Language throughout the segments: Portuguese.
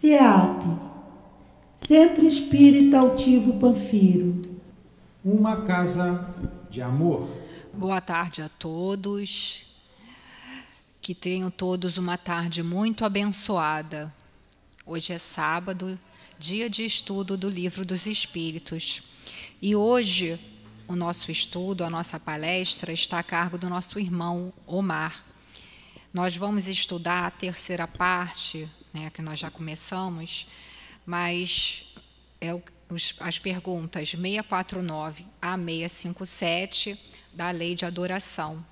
CEAP, Centro Espírita Altivo Panfiro. Uma casa de amor. Boa tarde a todos. Que tenham todos uma tarde muito abençoada. Hoje é sábado, dia de estudo do Livro dos Espíritos. E hoje o nosso estudo, a nossa palestra, está a cargo do nosso irmão Omar. Nós vamos estudar a terceira parte, que nós já começamos, mas as perguntas 649 a 657 da Lei de Adoração.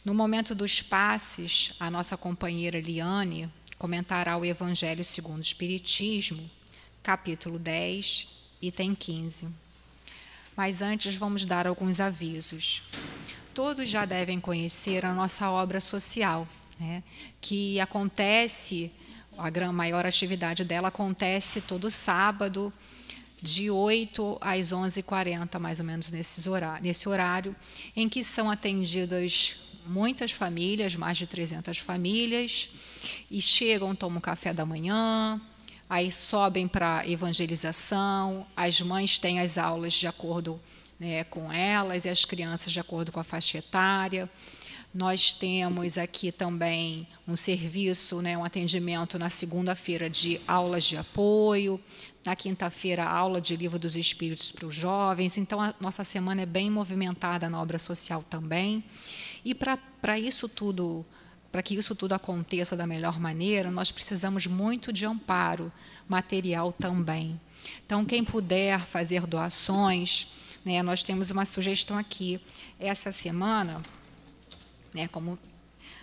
No momento dos passes, a nossa companheira Liane comentará o Evangelho segundo o Espiritismo, capítulo 10, item 15. Mas antes vamos dar alguns avisos. Todos já devem conhecer a nossa obra social, que acontece, a maior atividade dela acontece todo sábado, de 8 às 11h40, mais ou menos nesse horário, em que são atendidas muitas famílias, mais de 300 famílias, e chegam, tomam café da manhã, aí sobem para evangelização, as mães têm as aulas de acordo com elas e as crianças de acordo com a faixa etária. Nós temos aqui também um serviço, um atendimento na segunda-feira de aulas de apoio, na quinta-feira aula de Livro dos Espíritos para os jovens. Então, a nossa semana é bem movimentada na obra social também. E para que isso tudo aconteça da melhor maneira, nós precisamos muito de amparo material também. Então, quem puder fazer doações, nós temos uma sugestão aqui. Essa semana, como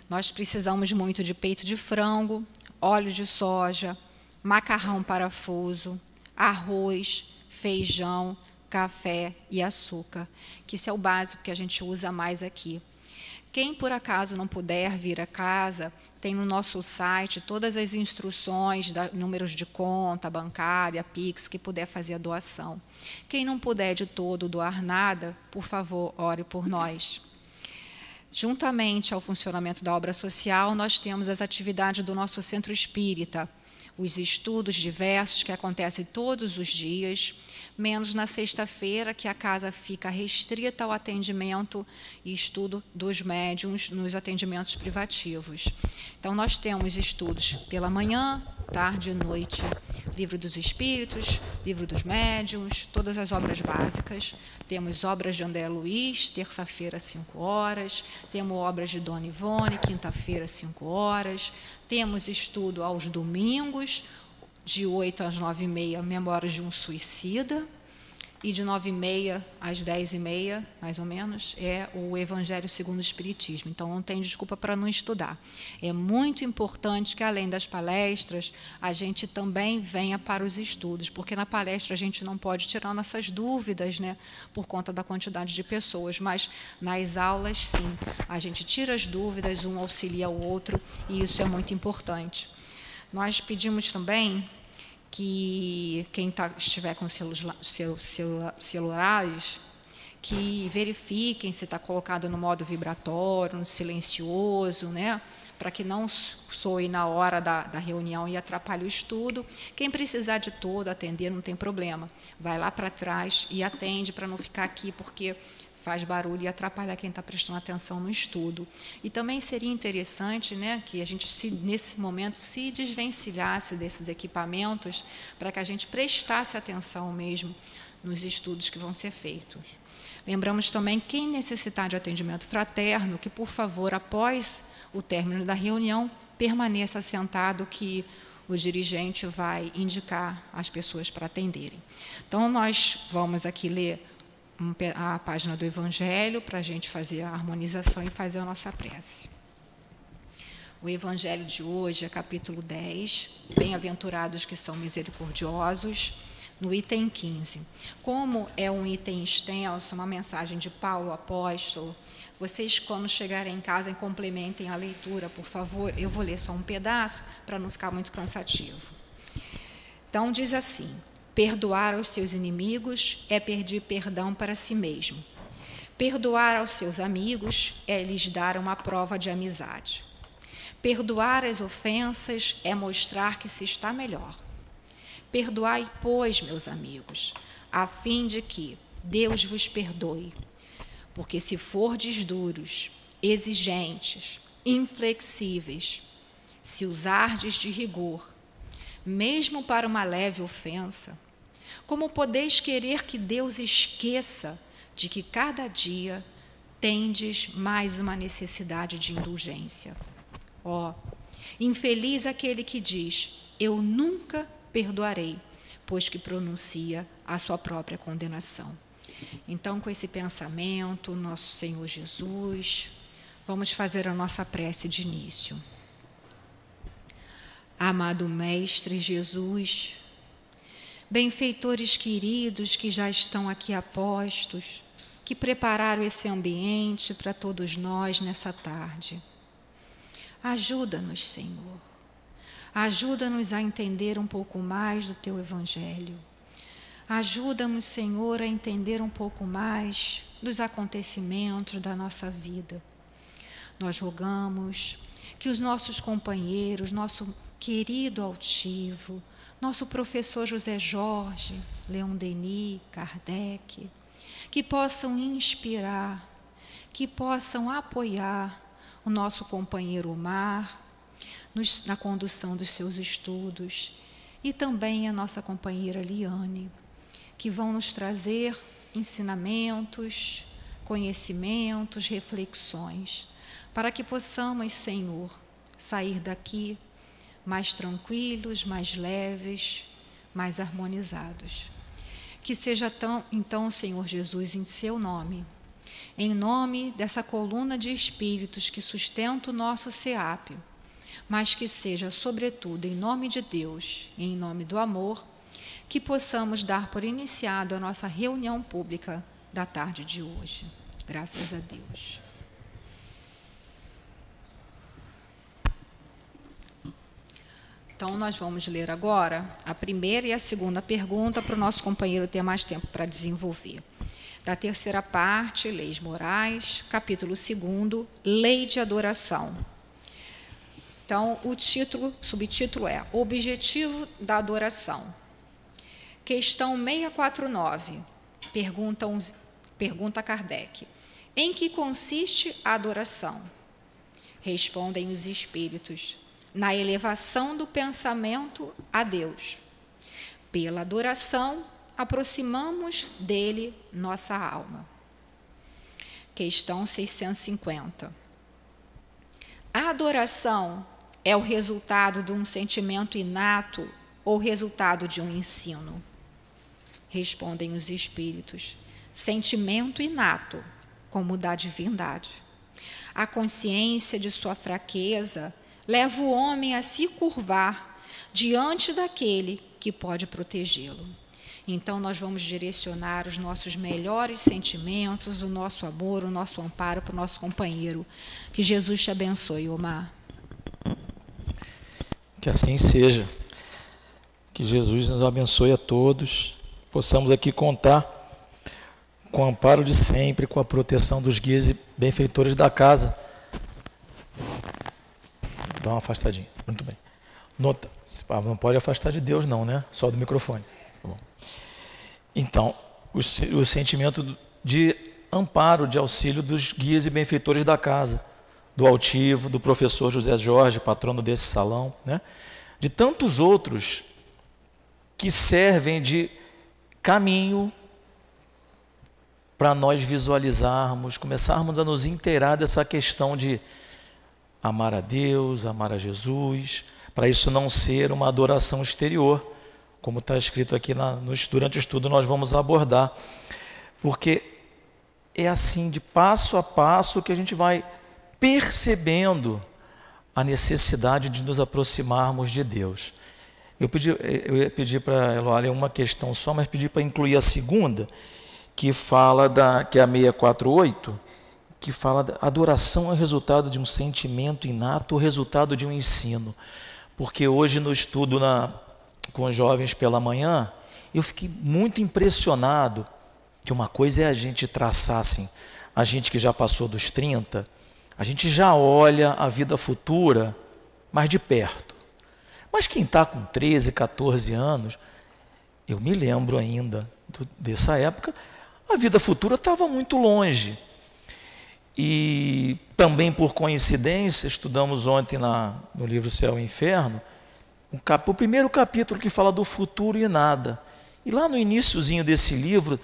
nós precisamos muito de peito de frango, óleo de soja, macarrão parafuso, arroz, feijão, café e açúcar, que isso é o básico que a gente usa mais aqui. Quem, por acaso, não puder vir a casa, tem no nosso site todas as instruções, números de conta, bancária, Pix, que puder fazer a doação. Quem não puder de todo doar nada, por favor, ore por nós. Juntamente ao funcionamento da obra social, nós temos as atividades do nosso centro espírita, os estudos diversos que acontecem todos os dias, menos na sexta-feira, que a casa fica restrita ao atendimento e estudo dos médiuns nos atendimentos privativos. Então, nós temos estudos pela manhã, tarde e noite, Livro dos Espíritos, Livro dos Médiuns, todas as obras básicas. Temos obras de André Luiz, terça-feira, 5 horas. Temos obras de Dona Ivone, quinta-feira, 5 horas. Temos estudo aos domingos, de 8 às 9h30, Memórias de um Suicida. E de 9h30 às 10h30, mais ou menos, é o Evangelho segundo o Espiritismo. Então, não tem desculpa para não estudar. É muito importante que, além das palestras, a gente também venha para os estudos, porque na palestra a gente não pode tirar nossas dúvidas, por conta da quantidade de pessoas, mas nas aulas, sim, a gente tira as dúvidas, um auxilia o outro, e isso é muito importante. Nós pedimos também que quem estiver com celulares, que verifiquem se está colocado no modo vibratório, no silencioso, para que não soe na hora da reunião e atrapalhe o estudo. Quem precisar de todo atender, não tem problema. Vai lá para trás e atende, para não ficar aqui, porque faz barulho e atrapalha quem está prestando atenção no estudo. E também seria interessante, que a gente, nesse momento, se desvencilhasse desses equipamentos, para que a gente prestasse atenção mesmo nos estudos que vão ser feitos. Lembramos também, quem necessitar de atendimento fraterno, que, por favor, após o término da reunião, permaneça sentado, que o dirigente vai indicar as pessoas para atenderem. Então, nós vamos aqui ler a página do Evangelho para a gente fazer a harmonização e fazer a nossa prece. O Evangelho de hoje é capítulo 10, Bem-aventurados que são misericordiosos, no item 15. Como é um item extenso, uma mensagem de Paulo, apóstolo, vocês, quando chegarem em casa, complementem a leitura, por favor. Eu vou ler só um pedaço para não ficar muito cansativo. Então, diz assim: perdoar aos seus inimigos é pedir perdão para si mesmo. Perdoar aos seus amigos é lhes dar uma prova de amizade. Perdoar as ofensas é mostrar que se está melhor. Perdoai, pois, meus amigos, a fim de que Deus vos perdoe. Porque se fordes duros, exigentes, inflexíveis, se usardes de rigor, mesmo para uma leve ofensa, como podeis querer que Deus esqueça de que cada dia tendes mais uma necessidade de indulgência? Ó, infeliz aquele que diz, eu nunca perdoarei, pois que pronuncia a sua própria condenação. Então, com esse pensamento, nosso Senhor Jesus, vamos fazer a nossa prece de início. Amado Mestre Jesus, benfeitores queridos que já estão aqui apostos, que prepararam esse ambiente para todos nós nessa tarde. Ajuda-nos, Senhor. Ajuda-nos a entender um pouco mais do Teu Evangelho. Ajuda-nos, Senhor, a entender um pouco mais dos acontecimentos da nossa vida. Nós rogamos que os nossos companheiros, nosso querido altivo, nosso professor José Jorge, Leon Denis, Kardec, que possam inspirar, que possam apoiar o nosso companheiro Omar na condução dos seus estudos e também a nossa companheira Liane, que vão nos trazer ensinamentos, conhecimentos, reflexões, para que possamos, Senhor, sair daqui mais tranquilos, mais leves, mais harmonizados. Que seja então, Senhor Jesus, em seu nome, em nome dessa coluna de espíritos que sustenta o nosso SEAP, mas que seja, sobretudo, em nome de Deus e em nome do amor, que possamos dar por iniciado a nossa reunião pública da tarde de hoje. Graças a Deus. Então, nós vamos ler agora a primeira e a segunda pergunta para o nosso companheiro ter mais tempo para desenvolver. Da terceira parte, Leis Morais, capítulo 2, Lei de Adoração. Então, subtítulo é Objetivo da Adoração. Questão 649, pergunta Kardec. Em que consiste a adoração? Respondem os espíritos. Na elevação do pensamento a Deus. Pela adoração, aproximamos dele nossa alma. Questão 650. A adoração é o resultado de um sentimento inato ou resultado de um ensino? Respondem os espíritos. Sentimento inato, como da divindade. A consciência de sua fraqueza leva o homem a se curvar diante daquele que pode protegê-lo. Então, nós vamos direcionar os nossos melhores sentimentos, o nosso amor, o nosso amparo para o nosso companheiro. Que Jesus te abençoe, Omar. Que assim seja. Que Jesus nos abençoe a todos. Possamos aqui contar com o amparo de sempre, com a proteção dos guias e benfeitores da casa. Dá uma afastadinha. Muito bem. Nota. Não pode afastar de Deus não, né? Só do microfone. Tá bom. Então, o sentimento de amparo, de auxílio dos guias e benfeitores da casa, do altivo, do professor José Jorge, patrono desse salão, né? De tantos outros que servem de caminho para nós visualizarmos, começarmos a nos inteirar dessa questão de amar a Deus, amar a Jesus, para isso não ser uma adoração exterior, como está escrito aqui durante o estudo nós vamos abordar, porque é assim, de passo a passo, que a gente vai percebendo a necessidade de nos aproximarmos de Deus. Eu ia pedir para ela olhar uma questão só, mas pedi para incluir a segunda, que fala que é a 648, que fala da adoração é resultado de um sentimento inato, o resultado de um ensino. Porque hoje no estudo com os jovens pela manhã, eu fiquei muito impressionado que uma coisa é a gente traçar assim, a gente que já passou dos 30, a gente já olha a vida futura mais de perto. Mas quem está com 13, 14 anos, eu me lembro ainda dessa época, a vida futura estava muito longe. E também por coincidência, estudamos ontem no livro Céu e Inferno, o primeiro capítulo que fala do futuro e nada. E lá no iniciozinho desse livro,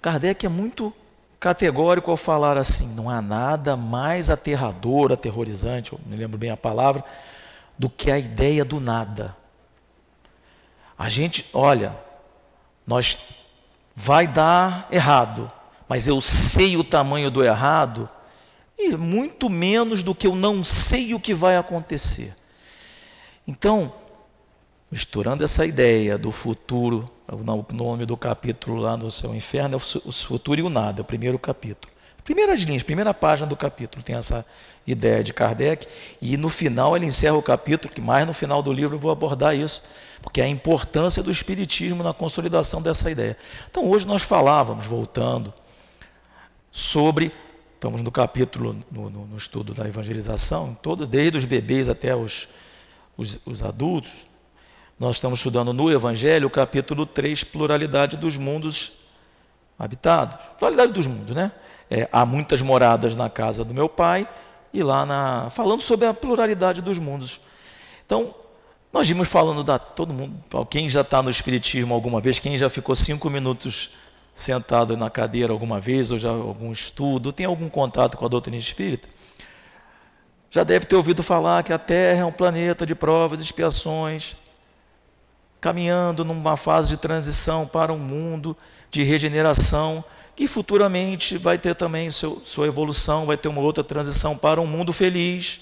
Kardec é muito categórico ao falar assim: não há nada mais aterrador, aterrorizante, eu me lembro bem a palavra, do que a ideia do nada. A gente, olha, nós vai dar errado, mas eu sei o tamanho do errado, e muito menos do que eu não sei o que vai acontecer. Então, misturando essa ideia do futuro, o nome do capítulo lá no Céu e Inferno é o futuro e o nada, é o primeiro capítulo. Primeiras linhas, primeira página do capítulo tem essa ideia de Kardec, e no final ele encerra o capítulo, que mais no final do livro eu vou abordar isso, porque é a importância do Espiritismo na consolidação dessa ideia. Então hoje nós falávamos, voltando, sobre, estamos no capítulo, no estudo da evangelização, todos, desde os bebês até os adultos, nós estamos estudando no Evangelho o capítulo 3, pluralidade dos mundos habitados. Pluralidade dos mundos, né? Há muitas moradas na casa do meu pai, e lá falando sobre a pluralidade dos mundos. Então, nós vimos falando todo mundo, quem já está no Espiritismo alguma vez, quem já ficou 5 minutos sentado na cadeira alguma vez, ou já algum estudo, tem algum contato com a doutrina espírita, já deve ter ouvido falar que a Terra é um planeta de provas e expiações, caminhando numa fase de transição para um mundo de regeneração, que futuramente vai ter também sua evolução, vai ter uma outra transição para um mundo feliz.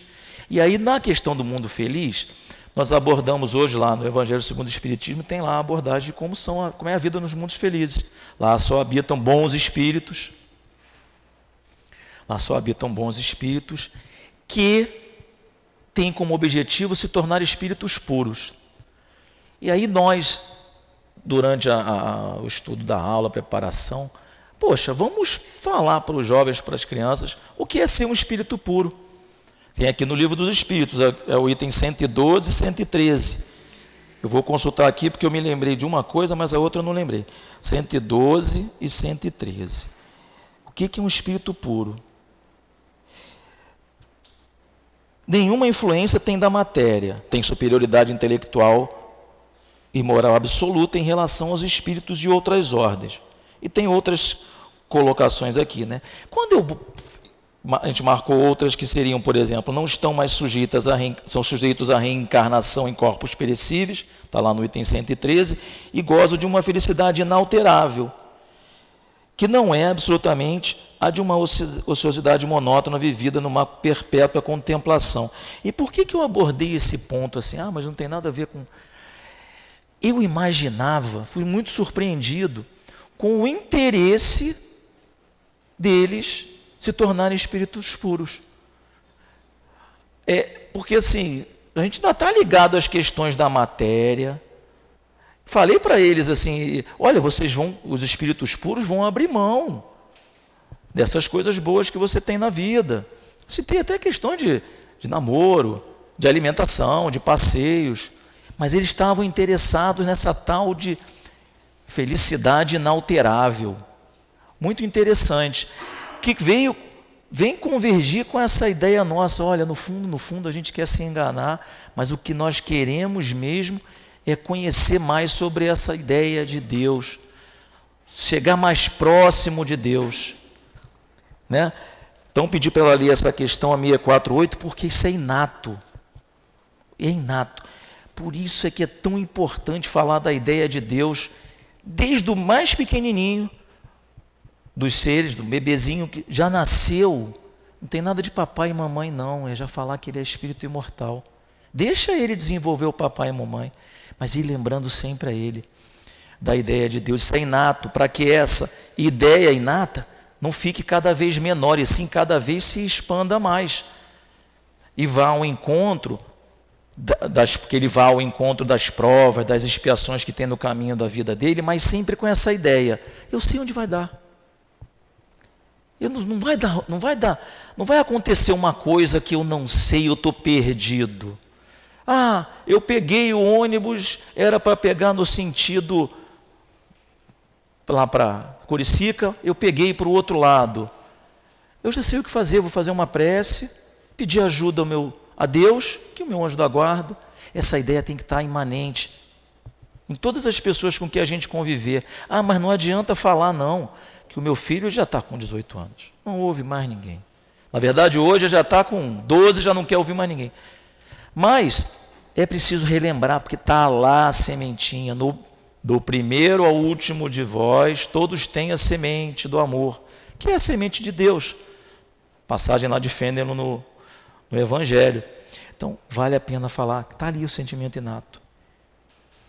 E aí, na questão do mundo feliz, nós abordamos hoje lá no Evangelho segundo o Espiritismo, tem lá a abordagem de como é a vida nos mundos felizes. Lá só habitam bons espíritos, que têm como objetivo se tornar espíritos puros. E aí nós, durante o estudo da aula, a preparação, poxa, vamos falar para os jovens, para as crianças, o que é ser um espírito puro. Tem aqui no Livro dos Espíritos, é o item 112 e 113. Eu vou consultar aqui porque eu me lembrei de uma coisa, mas a outra eu não lembrei. 112 e 113. O que é um espírito puro? Nenhuma influência tem da matéria, tem superioridade intelectual e moral absoluta em relação aos espíritos de outras ordens. E tem outras colocações aqui, né? Quando a gente marcou outras que seriam, por exemplo, não estão mais são sujeitos à reencarnação em corpos perecíveis, está lá no item 113, e gozam de uma felicidade inalterável, que não é absolutamente a de uma ociosidade monótona vivida numa perpétua contemplação. E por que eu abordei esse ponto assim? Mas não tem nada a ver com... Eu imaginava, fui muito surpreendido com o interesse deles se tornarem espíritos puros. Porque assim, a gente ainda está ligado às questões da matéria. Falei para eles assim, olha, os espíritos puros vão abrir mão dessas coisas boas que você tem na vida. Se tem até questão de namoro, de alimentação, de passeios, mas eles estavam interessados nessa tal de felicidade inalterável. Muito interessante. Que vem convergir com essa ideia nossa. Olha, no fundo a gente quer se enganar, mas o que nós queremos mesmo é conhecer mais sobre essa ideia de Deus, chegar mais próximo de Deus, né? Então pedi para ela ler essa questão, a 648, porque isso é inato. É inato. Por isso é que é tão importante falar da ideia de Deus, desde o mais pequenininho, dos seres, do bebezinho que já nasceu. Não tem nada de papai e mamãe não, é já falar que ele é espírito imortal. Deixa ele desenvolver o papai e mamãe, mas ir lembrando sempre a ele da ideia de Deus. Isso é inato, para que essa ideia inata não fique cada vez menor, e sim cada vez se expanda mais. E vá ao encontro, porque ele vá ao encontro das provas, das expiações que tem no caminho da vida dele, mas sempre com essa ideia: eu sei onde vai dar. Não vai acontecer uma coisa que eu não sei, eu estou perdido. Ah, eu peguei o ônibus, era para pegar no sentido lá para Curicica, eu peguei para o outro lado. Eu já sei o que fazer, vou fazer uma prece, pedir ajuda a Deus, que é o meu anjo da guarda. Essa ideia tem que estar imanente em todas as pessoas com que a gente conviver. Ah, mas não adianta falar não, que o meu filho já está com 18 anos, não ouve mais ninguém. Na verdade, hoje já está com 12, já não quer ouvir mais ninguém. Mas é preciso relembrar, porque está lá a sementinha, do primeiro ao último de vós, todos têm a semente do amor, que é a semente de Deus. Passagem lá de Fênelon no Evangelho. Então, vale a pena falar, está ali o sentimento inato.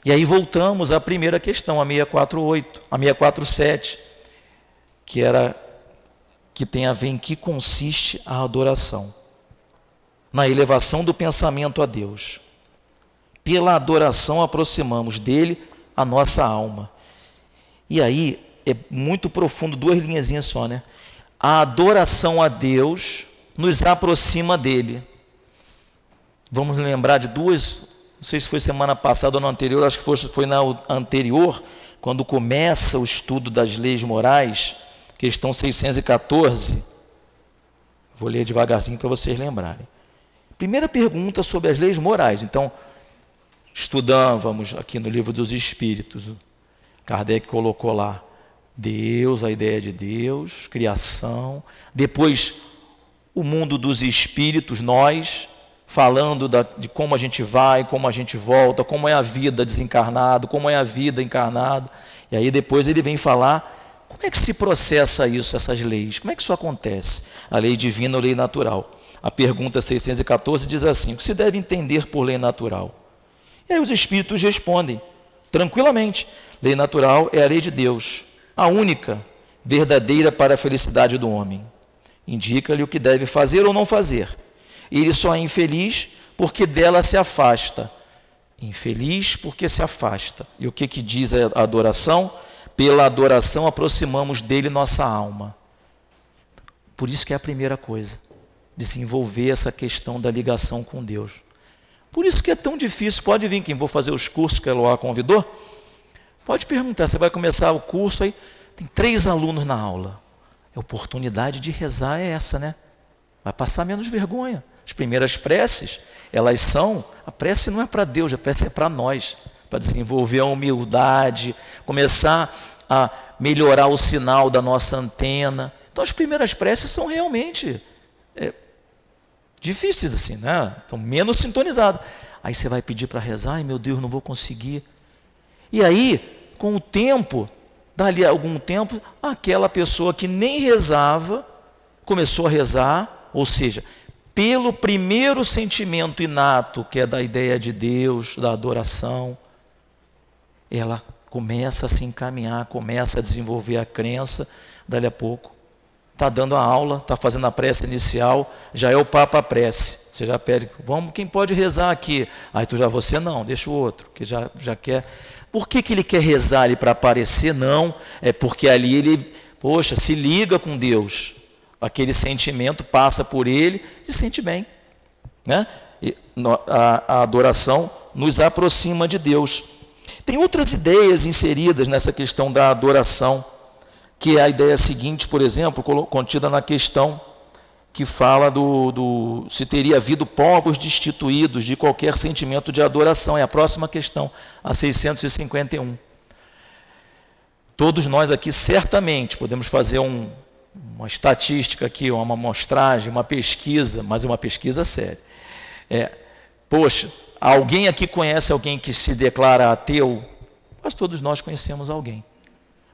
E aí voltamos à primeira questão, a 648, a 647, que tem a ver em que consiste a adoração. Na elevação do pensamento a Deus. Pela adoração aproximamos dele a nossa alma. E aí é muito profundo, 2 linhazinhas só, né? A adoração a Deus nos aproxima dele. Vamos lembrar de 2, não sei se foi semana passada ou na anterior, acho que foi na anterior, quando começa o estudo das leis morais, questão 614. Vou ler devagarzinho para vocês lembrarem. Primeira pergunta sobre as leis morais. Então, estudávamos aqui no Livro dos Espíritos, Kardec colocou lá Deus, a ideia de Deus, criação, depois o mundo dos espíritos, nós, falando de como a gente vai, como a gente volta, como é a vida desencarnado, como é a vida encarnado, e aí depois ele vem falar como é que se processa isso, essas leis, como é que isso acontece, a lei divina ou lei natural. A pergunta 614 diz assim: o que se deve entender por lei natural? E aí os espíritos respondem, tranquilamente, lei natural é a lei de Deus, a única, verdadeira para a felicidade do homem. Indica-lhe o que deve fazer ou não fazer. Ele só é infeliz porque dela se afasta. Infeliz porque se afasta. E o que diz a adoração? Pela adoração aproximamos dele nossa alma. Por isso que é a primeira coisa, desenvolver essa questão da ligação com Deus. Por isso que é tão difícil. Pode vir quem vou fazer os cursos que a Eloá convidou, pode perguntar, você vai começar o curso aí, tem 3 alunos na aula. A oportunidade de rezar é essa, né? Vai passar menos vergonha. As primeiras preces, a prece não é para Deus, a prece é para nós, para desenvolver a humildade, começar a melhorar o sinal da nossa antena. Então as primeiras preces são realmente difíceis assim, né? Estão menos sintonizadas. Aí você vai pedir para rezar, ai meu Deus, não vou conseguir. E aí, com o tempo, dali a algum tempo, aquela pessoa que nem rezava, começou a rezar, ou seja, pelo primeiro sentimento inato, que é da ideia de Deus, da adoração, ela começa a se encaminhar, começa a desenvolver a crença, dali a pouco, está dando a aula, está fazendo a prece inicial, já é o Papa Prece. Você já pede, vamos, quem pode rezar aqui? Aí tu já, você não, deixa o outro, que já quer. Por que ele quer rezar ali para aparecer? Não, é porque ali ele, se liga com Deus. Aquele sentimento passa por ele e se sente bem, né? E a adoração nos aproxima de Deus. Tem outras ideias inseridas nessa questão da adoração, que é a ideia seguinte, por exemplo, contida na questão que fala se teria havido povos destituídos de qualquer sentimento de adoração. É a próxima questão, a 651. Todos nós aqui certamente podemos fazer uma estatística aqui, uma amostragem, uma pesquisa, mas uma pesquisa séria. Alguém aqui conhece alguém que se declara ateu? Mas todos nós conhecemos alguém.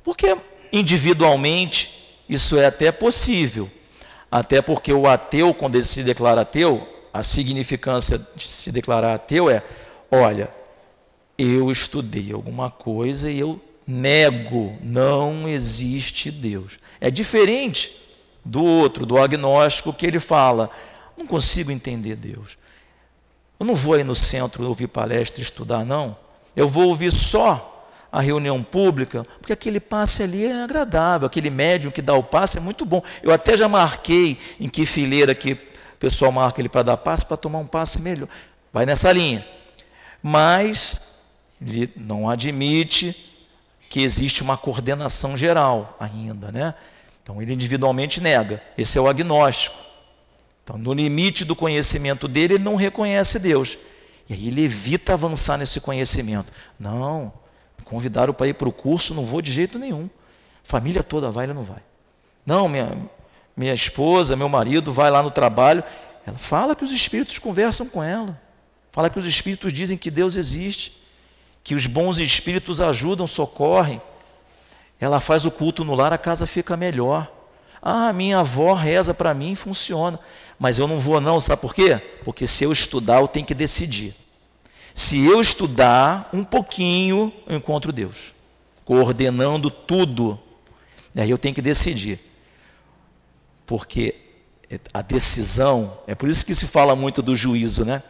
Porque individualmente isso é até possível. Até porque o ateu, quando ele se declara ateu, a significância de se declarar ateu é, olha, eu estudei alguma coisa e eu nego, não existe Deus. É diferente do outro, do agnóstico, que ele fala, não consigo entender Deus. Eu não vou aí no centro ouvir palestra e estudar, não. Eu vou ouvir só a reunião pública, porque aquele passe ali é agradável, aquele médium que dá o passe é muito bom. Eu até já marquei em que fileira que o pessoal marca ele para dar passe, para tomar um passe melhor. vai nessa linha. Mas ele não admite que existe uma coordenação geral ainda, né? Então ele individualmente nega. Esse é o agnóstico. Então, no limite do conhecimento dele, ele não reconhece Deus. E aí ele evita avançar nesse conhecimento. Não, me convidaram para ir para o curso, não vou de jeito nenhum. Família toda vai, ele não vai. Não, minha esposa, meu marido vai lá no trabalho. Ela fala que os espíritos conversam com ela. Fala que os espíritos dizem que Deus existe. Que os bons espíritos ajudam, socorrem. Ela faz o culto no lar, a casa fica melhor. Ah, minha avó reza para mim, funciona. Mas eu não vou não, sabe por quê? Porque se eu estudar, eu tenho que decidir. Se eu estudar um pouquinho, eu encontro Deus. Coordenando tudo. E aí eu tenho que decidir. Porque a decisão, é por isso que se fala muito do juízo, né?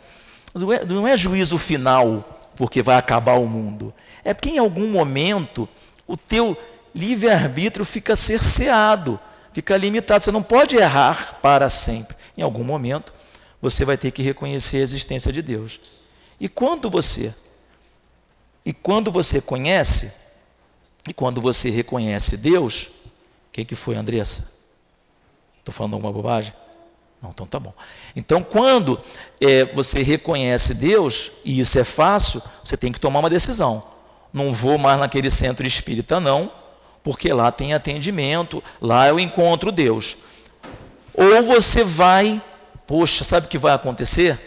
Não é juízo final, porque vai acabar o mundo. É porque em algum momento o teu livre-arbítrio fica cerceado, fica limitado. Você não pode errar para sempre. Em algum momento você vai ter que reconhecer a existência de Deus. E quando você conhece, e quando você reconhece Deus, o que foi, Andressa? Estou falando alguma bobagem? Não, então tá bom. Então, quando você reconhece Deus, e isso é fácil, você tem que tomar uma decisão. Não vou mais naquele centro espírita, não, porque lá tem atendimento, lá eu encontro Deus. Ou você vai, poxa, sabe o que vai acontecer?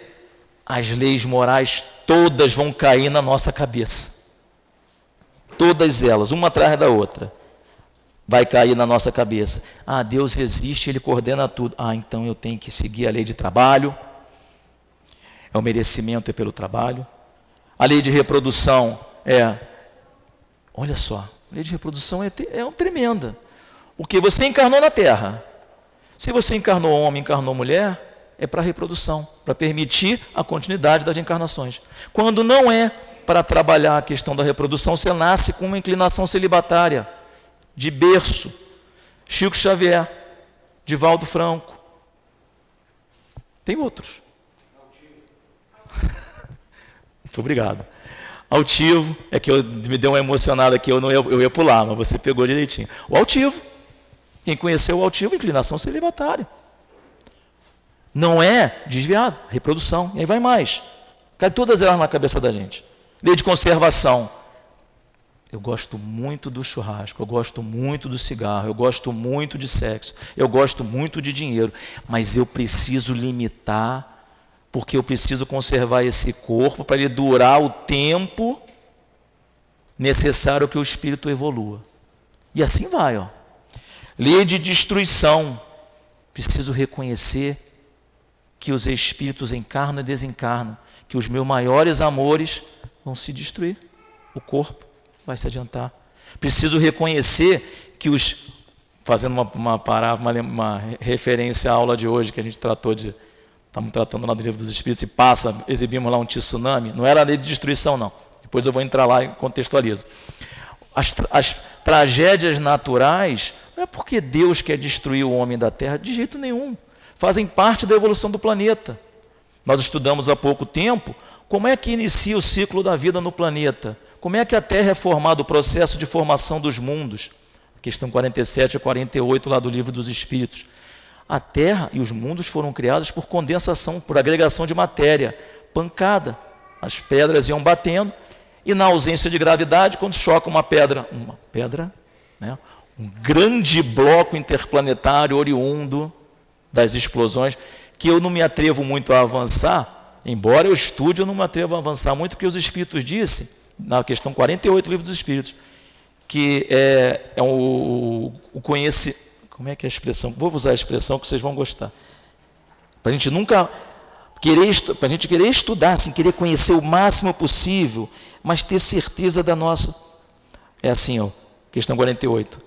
As leis morais todas vão cair na nossa cabeça. Todas elas, uma atrás da outra. Vai cair na nossa cabeça. Ah, Deus existe, Ele coordena tudo. Ah, então eu tenho que seguir a lei de trabalho. O merecimento é pelo trabalho. A lei de reprodução olha só, a lei de reprodução é tremenda. Porque você encarnou na Terra. Se você encarnou homem, encarnou mulher, é para reprodução, para permitir a continuidade das encarnações. Quando não é para trabalhar a questão da reprodução, você nasce com uma inclinação celibatária. De berço, Chico Xavier, Divaldo Franco, tem outros. Muito obrigado. Altivo, é que me deu uma emocionada aqui, eu ia pular, mas você pegou direitinho. O altivo, quem conheceu o altivo, inclinação celibatária. Não é desviado, reprodução, e aí vai mais. Cai todas elas na cabeça da gente. Lei de conservação. Eu gosto muito do churrasco, eu gosto muito do cigarro, eu gosto muito de sexo, eu gosto muito de dinheiro, mas eu preciso limitar, porque eu preciso conservar esse corpo para ele durar o tempo necessário que o espírito evolua. E assim vai, ó. Lei de destruição. Preciso reconhecer que os espíritos encarnam e desencarnam, que os meus maiores amores vão se destruir, o corpo vai se adiantar. Preciso reconhecer que fazendo uma referência à aula de hoje, que a gente estamos tratando lá do Livro dos Espíritos, e exibimos lá um tsunami, não era a lei de destruição, não. Depois eu vou entrar lá e contextualizo. As tragédias naturais, não é porque Deus quer destruir o homem da Terra, de jeito nenhum. Fazem parte da evolução do planeta. Nós estudamos há pouco tempo como é que inicia o ciclo da vida no planeta. Como é que a Terra é formada, o processo de formação dos mundos? Questão 47 a 48 lá do Livro dos Espíritos. A Terra e os mundos foram criados por condensação, por agregação de matéria, pancada. As pedras iam batendo e na ausência de gravidade, quando choca uma pedra, né, um grande bloco interplanetário oriundo das explosões, que eu não me atrevo muito a avançar, embora eu estude, eu não me atrevo a avançar muito, porque os Espíritos disseram, na questão 48 do Livro dos Espíritos, que o conhecimento, como é que é a expressão? Vou usar a expressão que vocês vão gostar. Para a gente nunca para a gente querer estudar, assim, querer conhecer o máximo possível, mas ter certeza da nossa. É assim, ó, questão 48.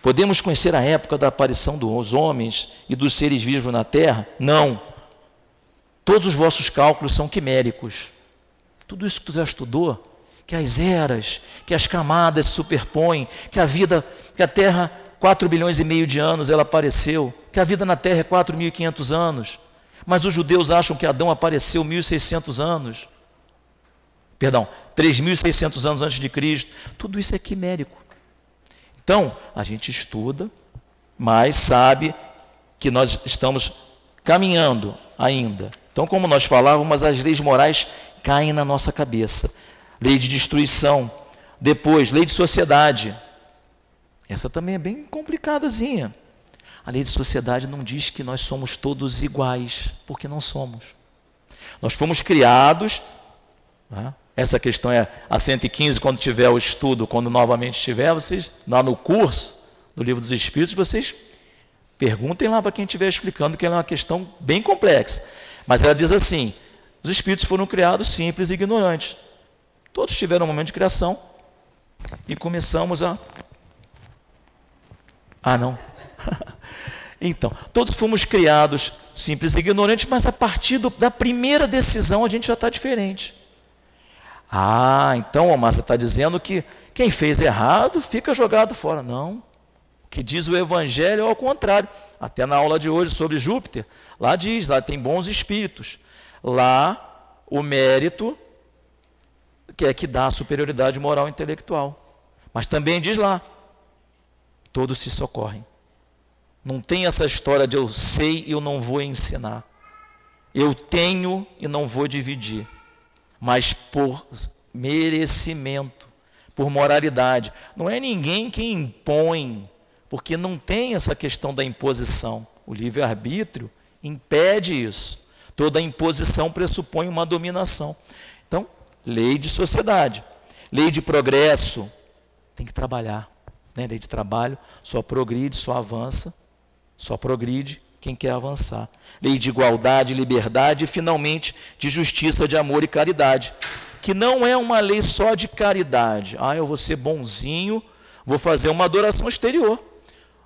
Podemos conhecer a época da aparição dos homens e dos seres vivos na Terra? Não. Todos os vossos cálculos são quiméricos. Tudo isso que tu já estudou, que as eras, que as camadas se superpõem, que a Terra, 4 bilhões e meio de anos ela apareceu, que a vida na Terra é 4.500 anos. Mas os judeus acham que Adão apareceu 1.600 anos. Perdão, 3.600 anos antes de Cristo. Tudo isso é quimérico. Então, a gente estuda, mas sabe que nós estamos caminhando ainda. Então, como nós falávamos, as leis morais caem na nossa cabeça. Lei de destruição. Depois, lei de sociedade. Essa também é bem complicadazinha. A lei de sociedade não diz que nós somos todos iguais, porque não somos. Nós fomos criados, né? Essa questão é a 115, quando tiver o estudo, quando novamente estiver, vocês, lá no curso do Livro dos Espíritos, vocês perguntem lá para quem estiver explicando, que ela é uma questão bem complexa. Mas ela diz assim, os espíritos foram criados simples e ignorantes. Todos tiveram um momento de criação e começamos a... Ah, não. Então, todos fomos criados simples e ignorantes, mas a partir da primeira decisão a gente já está diferente. Ah, então a Márcia está dizendo que quem fez errado fica jogado fora. Não. O que diz o Evangelho é ao contrário. Até na aula de hoje sobre Júpiter, lá diz, lá tem bons espíritos. Lá o mérito que é que dá a superioridade moral e intelectual. Mas também diz lá, todos se socorrem. Não tem essa história de eu sei e eu não vou ensinar. Eu tenho e não vou dividir. Mas por merecimento, por moralidade. Não é ninguém que impõe, porque não tem essa questão da imposição. O livre-arbítrio impede isso. Toda imposição pressupõe uma dominação. Então, lei de sociedade, lei de progresso, tem que trabalhar. Né? Lei de trabalho só progride, só avança, só progride quem quer avançar. Lei de igualdade, liberdade e, finalmente, de justiça, de amor e caridade. Que não é uma lei só de caridade. Ah, eu vou ser bonzinho, vou fazer uma adoração exterior.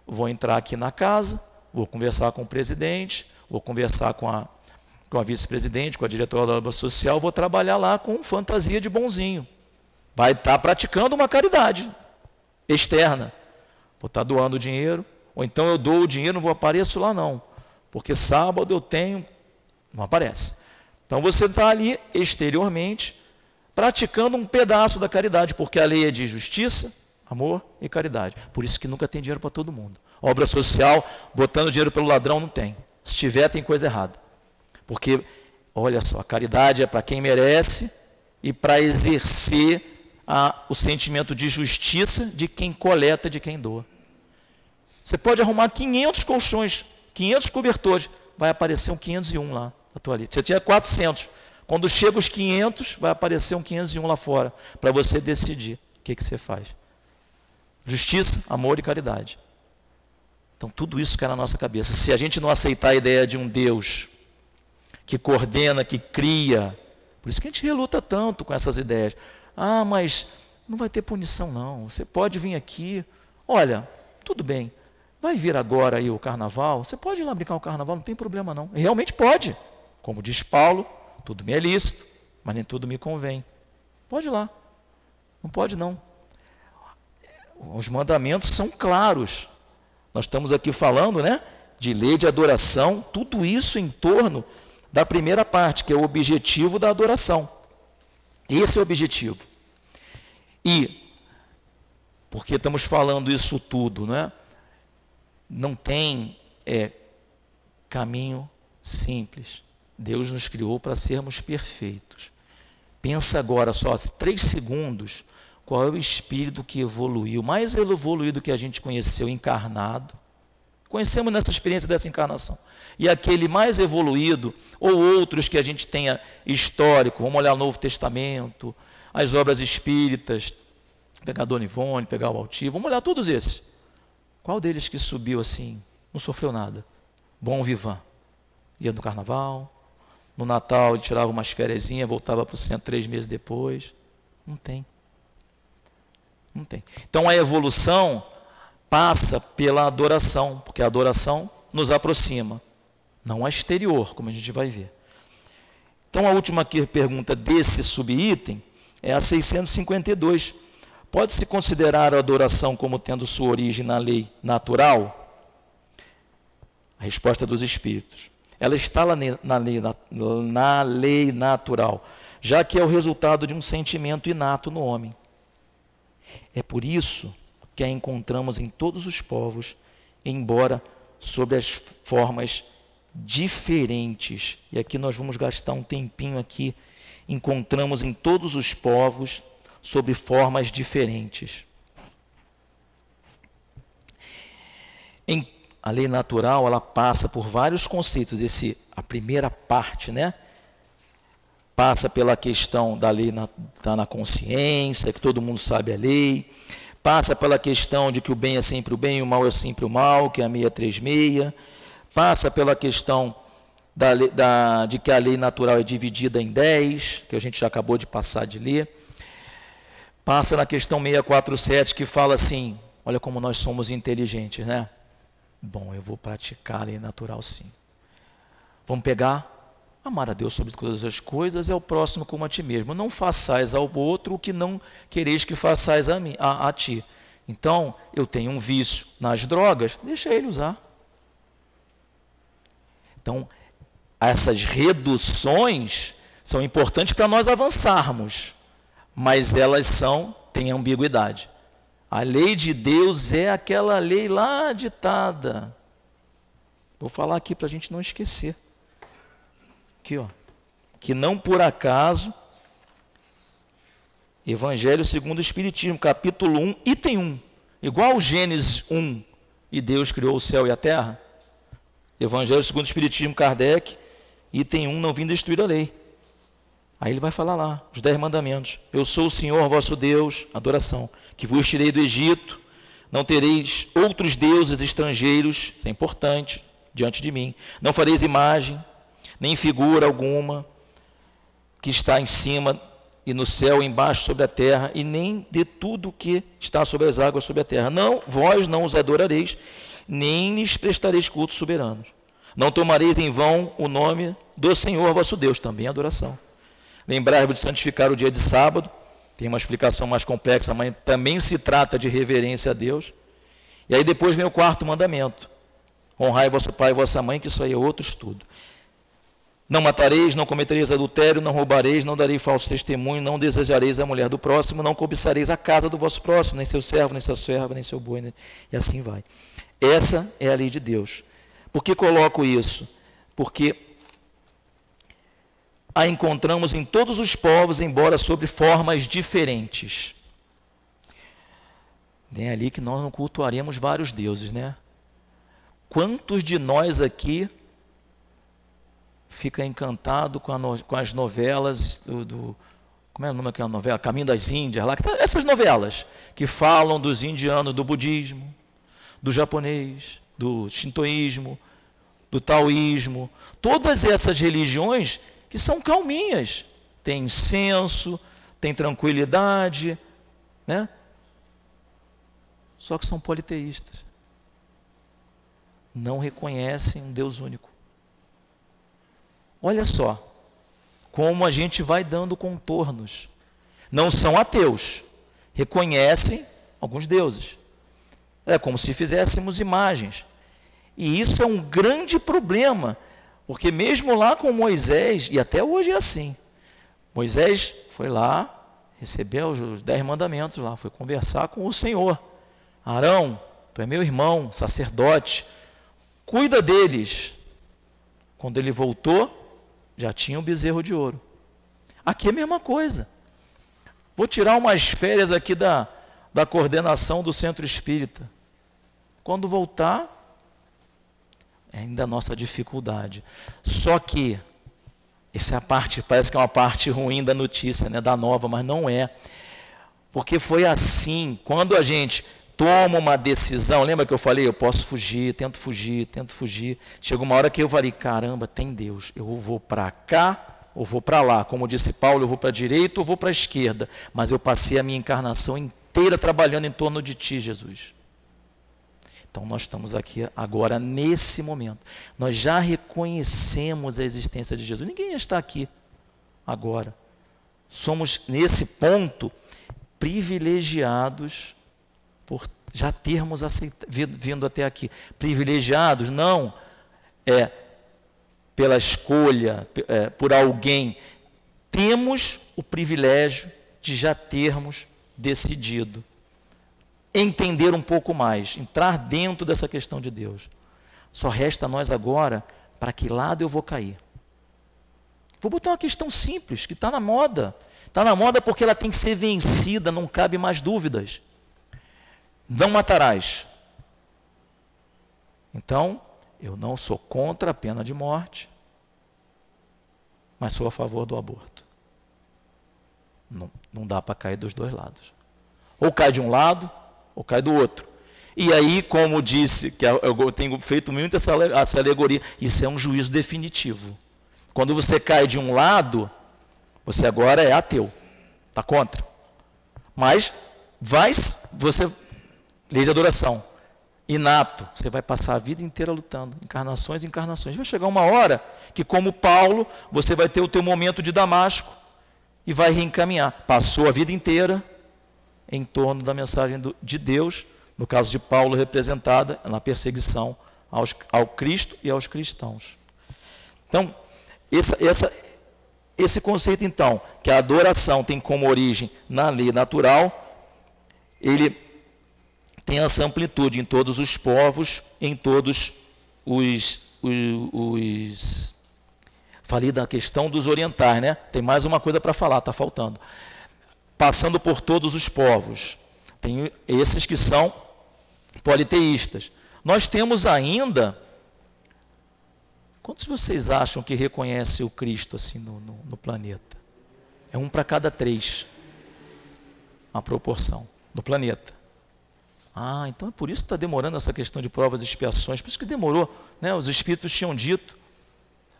Vou entrar aqui na casa, vou conversar com o presidente, vou conversar com a vice-presidente, com a diretora da obra social, vou trabalhar lá com fantasia de bonzinho. Vai estar praticando uma caridade externa. Vou estar doando dinheiro, ou então eu dou o dinheiro, não vou apareço lá não. Porque sábado eu tenho, não aparece. Então você está ali exteriormente, praticando um pedaço da caridade, porque a lei é de justiça, amor e caridade. Por isso que nunca tem dinheiro para todo mundo. Obra social, botando dinheiro pelo ladrão, não tem. Se tiver, tem coisa errada. Porque, olha só, a caridade é para quem merece e para exercer o sentimento de justiça de quem coleta, de quem doa. Você pode arrumar 500 colchões, 500 cobertores, vai aparecer um 501 lá na tua lista. Você tinha 400. Quando chega os 500, vai aparecer um 501 lá fora, para você decidir o que você faz. Justiça, amor e caridade. Então, tudo isso cai na nossa cabeça. Se a gente não aceitar a ideia de um Deus que coordena, que cria, por isso que a gente reluta tanto com essas ideias. Ah, mas não vai ter punição não, você pode vir aqui, olha, tudo bem, vai vir agora aí o carnaval, você pode ir lá brincar o carnaval, não tem problema não. E realmente pode, como diz Paulo, tudo me é lícito, mas nem tudo me convém. Pode ir lá, não pode não. Os mandamentos são claros. Nós estamos aqui falando, né, de lei de adoração, tudo isso em torno da primeira parte, que é o objetivo da adoração. Esse é o objetivo. E, porque estamos falando isso tudo, né? Não tem caminho simples. Deus nos criou para sermos perfeitos. Pensa agora só, 3 segundos, qual é o espírito que evoluiu, mais evoluído que a gente conheceu encarnado. Conhecemos nessa experiência dessa encarnação. E aquele mais evoluído, ou outros que a gente tenha histórico, vamos olhar o Novo Testamento, as obras espíritas, pegar a Dona Ivone, pegar o Altivo, vamos olhar todos esses. Qual deles que subiu assim, não sofreu nada? Bom vivant. Ia no carnaval, no Natal ele tirava umas fériasinhas, voltava para o centro 3 meses depois. Não tem. Não tem. Então a evolução passa pela adoração, porque a adoração nos aproxima, não a exterior, como a gente vai ver. Então a última pergunta desse subitem é a 652. Pode-se considerar a adoração como tendo sua origem na lei natural? A resposta dos espíritos ela está lá na lei natural, já que é o resultado de um sentimento inato no homem. É por isso que a encontramos em todos os povos, embora sob as formas diferentes. E aqui nós vamos gastar um tempinho aqui. Encontramos em todos os povos sob formas diferentes. A lei natural, ela passa por vários conceitos. A primeira parte, né? Passa pela questão da lei tá na consciência, que todo mundo sabe a lei. Passa pela questão de que o bem é sempre o bem e o mal é sempre o mal, que é a 636. Passa pela questão de que a lei natural é dividida em 10, que a gente já acabou de passar de ler. Passa na questão 647, que fala assim, olha como nós somos inteligentes, né? Bom, eu vou praticar a lei natural sim. Vamos pegar, amar a Deus sobre todas as coisas e ao próximo como a ti mesmo. Não façais ao outro o que não quereis que façais a ti. Então, eu tenho um vício nas drogas, deixa ele usar. Então, essas reduções são importantes para nós avançarmos, mas elas têm ambiguidade. A lei de Deus é aquela lei lá ditada. Vou falar aqui para a gente não esquecer. Aqui, ó. Que não por acaso, Evangelho segundo o Espiritismo, capítulo 1, item 1. Igual o Gênesis 1, e Deus criou o céu e a terra. Evangelho segundo o Espiritismo, Kardec, item 1, não vim destruir a lei. Aí ele vai falar lá, os 10 mandamentos. Eu sou o Senhor vosso Deus, adoração, que vos tirei do Egito, não tereis outros deuses estrangeiros, isso é importante, diante de mim. Não fareis imagem, nem figura alguma, que está em cima e no céu, embaixo, sobre a terra, e nem de tudo que está sobre as águas, sobre a terra. Não, vós não os adorareis, nem lhes prestareis cultos soberanos. Não tomareis em vão o nome do Senhor vosso Deus, também adoração. Lembrai-vos de santificar o dia de sábado, tem uma explicação mais complexa, mas também se trata de reverência a Deus. E aí depois vem o 4º mandamento. Honrai vosso pai e vossa mãe, que isso aí é outro estudo. Não matareis, não cometereis adultério, não roubareis, não dareis falso testemunho, não desejareis a mulher do próximo, não cobiçareis a casa do vosso próximo, nem seu servo, nem sua serva, nem seu boi, e assim vai. Essa é a lei de Deus. Por que coloco isso? Porque a encontramos em todos os povos, embora sob formas diferentes. É ali que nós não cultuaremos vários deuses, né? Quantos de nós aqui fica encantado com as novelas como é o nome daquela novela? Caminho das Índias, lá, essas novelas que falam dos indianos, do budismo, do japonês, do shintoísmo, do taoísmo, todas essas religiões que são calminhas, tem incenso, tem tranquilidade, né? Só que são politeístas. Não reconhecem um Deus único. Olha só, como a gente vai dando contornos. Não são ateus, reconhecem alguns deuses. É como se fizéssemos imagens. E isso é um grande problema, porque mesmo lá com Moisés, e até hoje é assim, Moisés foi lá, recebeu os 10 mandamentos lá, foi conversar com o Senhor. Arão, tu é meu irmão, sacerdote, cuida deles. Quando ele voltou, já tinha um bezerro de ouro. Aqui é a mesma coisa. Vou tirar umas férias aqui da coordenação do centro espírita. Quando voltar, é ainda a nossa dificuldade. Só que, essa é a parte, parece que é uma parte ruim da notícia, né, da nova, mas não é. Porque foi assim, quando a gente toma uma decisão, lembra que eu falei, eu posso fugir, tento fugir. Chega uma hora que eu falei, caramba, tem Deus, eu vou para cá ou vou para lá. Como disse Paulo, eu vou para a direita ou vou para a esquerda. Mas eu passei a minha encarnação inteira trabalhando em torno de ti, Jesus. Então nós estamos aqui agora nesse momento. Nós já reconhecemos a existência de Jesus. Ninguém está aqui agora. Somos nesse ponto privilegiados por já termos vindo até aqui. Privilegiados não pela escolha, por alguém, temos o privilégio de já termos decidido entender um pouco mais, entrar dentro dessa questão de Deus. Só resta a nós agora, para que lado eu vou cair. Vou botar uma questão simples, que está na moda. Está na moda porque ela tem que ser vencida, não cabe mais dúvidas. Não matarás. Então, eu não sou contra a pena de morte, mas sou a favor do aborto. Não dá para cair dos dois lados. Ou cai de um lado, ou cai do outro. E aí, como disse, que eu tenho feito muito essa alegoria, isso é um juízo definitivo. Quando você cai de um lado, você agora é ateu, está contra. Mas você, lei de adoração, inato, você vai passar a vida inteira lutando, encarnações e encarnações. Vai chegar uma hora que, como Paulo, você vai ter o teu momento de Damasco e vai reencaminhar. Passou a vida inteira em torno da mensagem de Deus, no caso de Paulo, representada na perseguição ao Cristo e aos cristãos. Então, esse conceito, então, que a adoração tem como origem na lei natural, ele tem essa amplitude em todos os povos, em todos os falei da questão dos orientais, né? Tem mais uma coisa para falar, está faltando. Passando por todos os povos. Tem esses que são politeístas. Nós temos ainda... Quantos vocês acham que reconhecem o Cristo assim no planeta? É 1 para cada 3. A proporção no planeta. Então é por isso que está demorando essa questão de provas e expiações. Por isso que demorou, né? Os espíritos tinham dito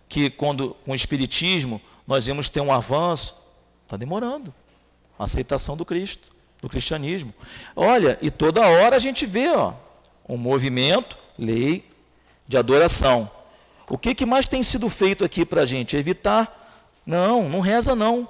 que quando com o espiritismo nós íamos ter um avanço. Está demorando. A aceitação do Cristo, do cristianismo. Olha, e toda hora a gente vê um movimento, lei de adoração. O que mais tem sido feito aqui para a gente? Evitar. Não reza não.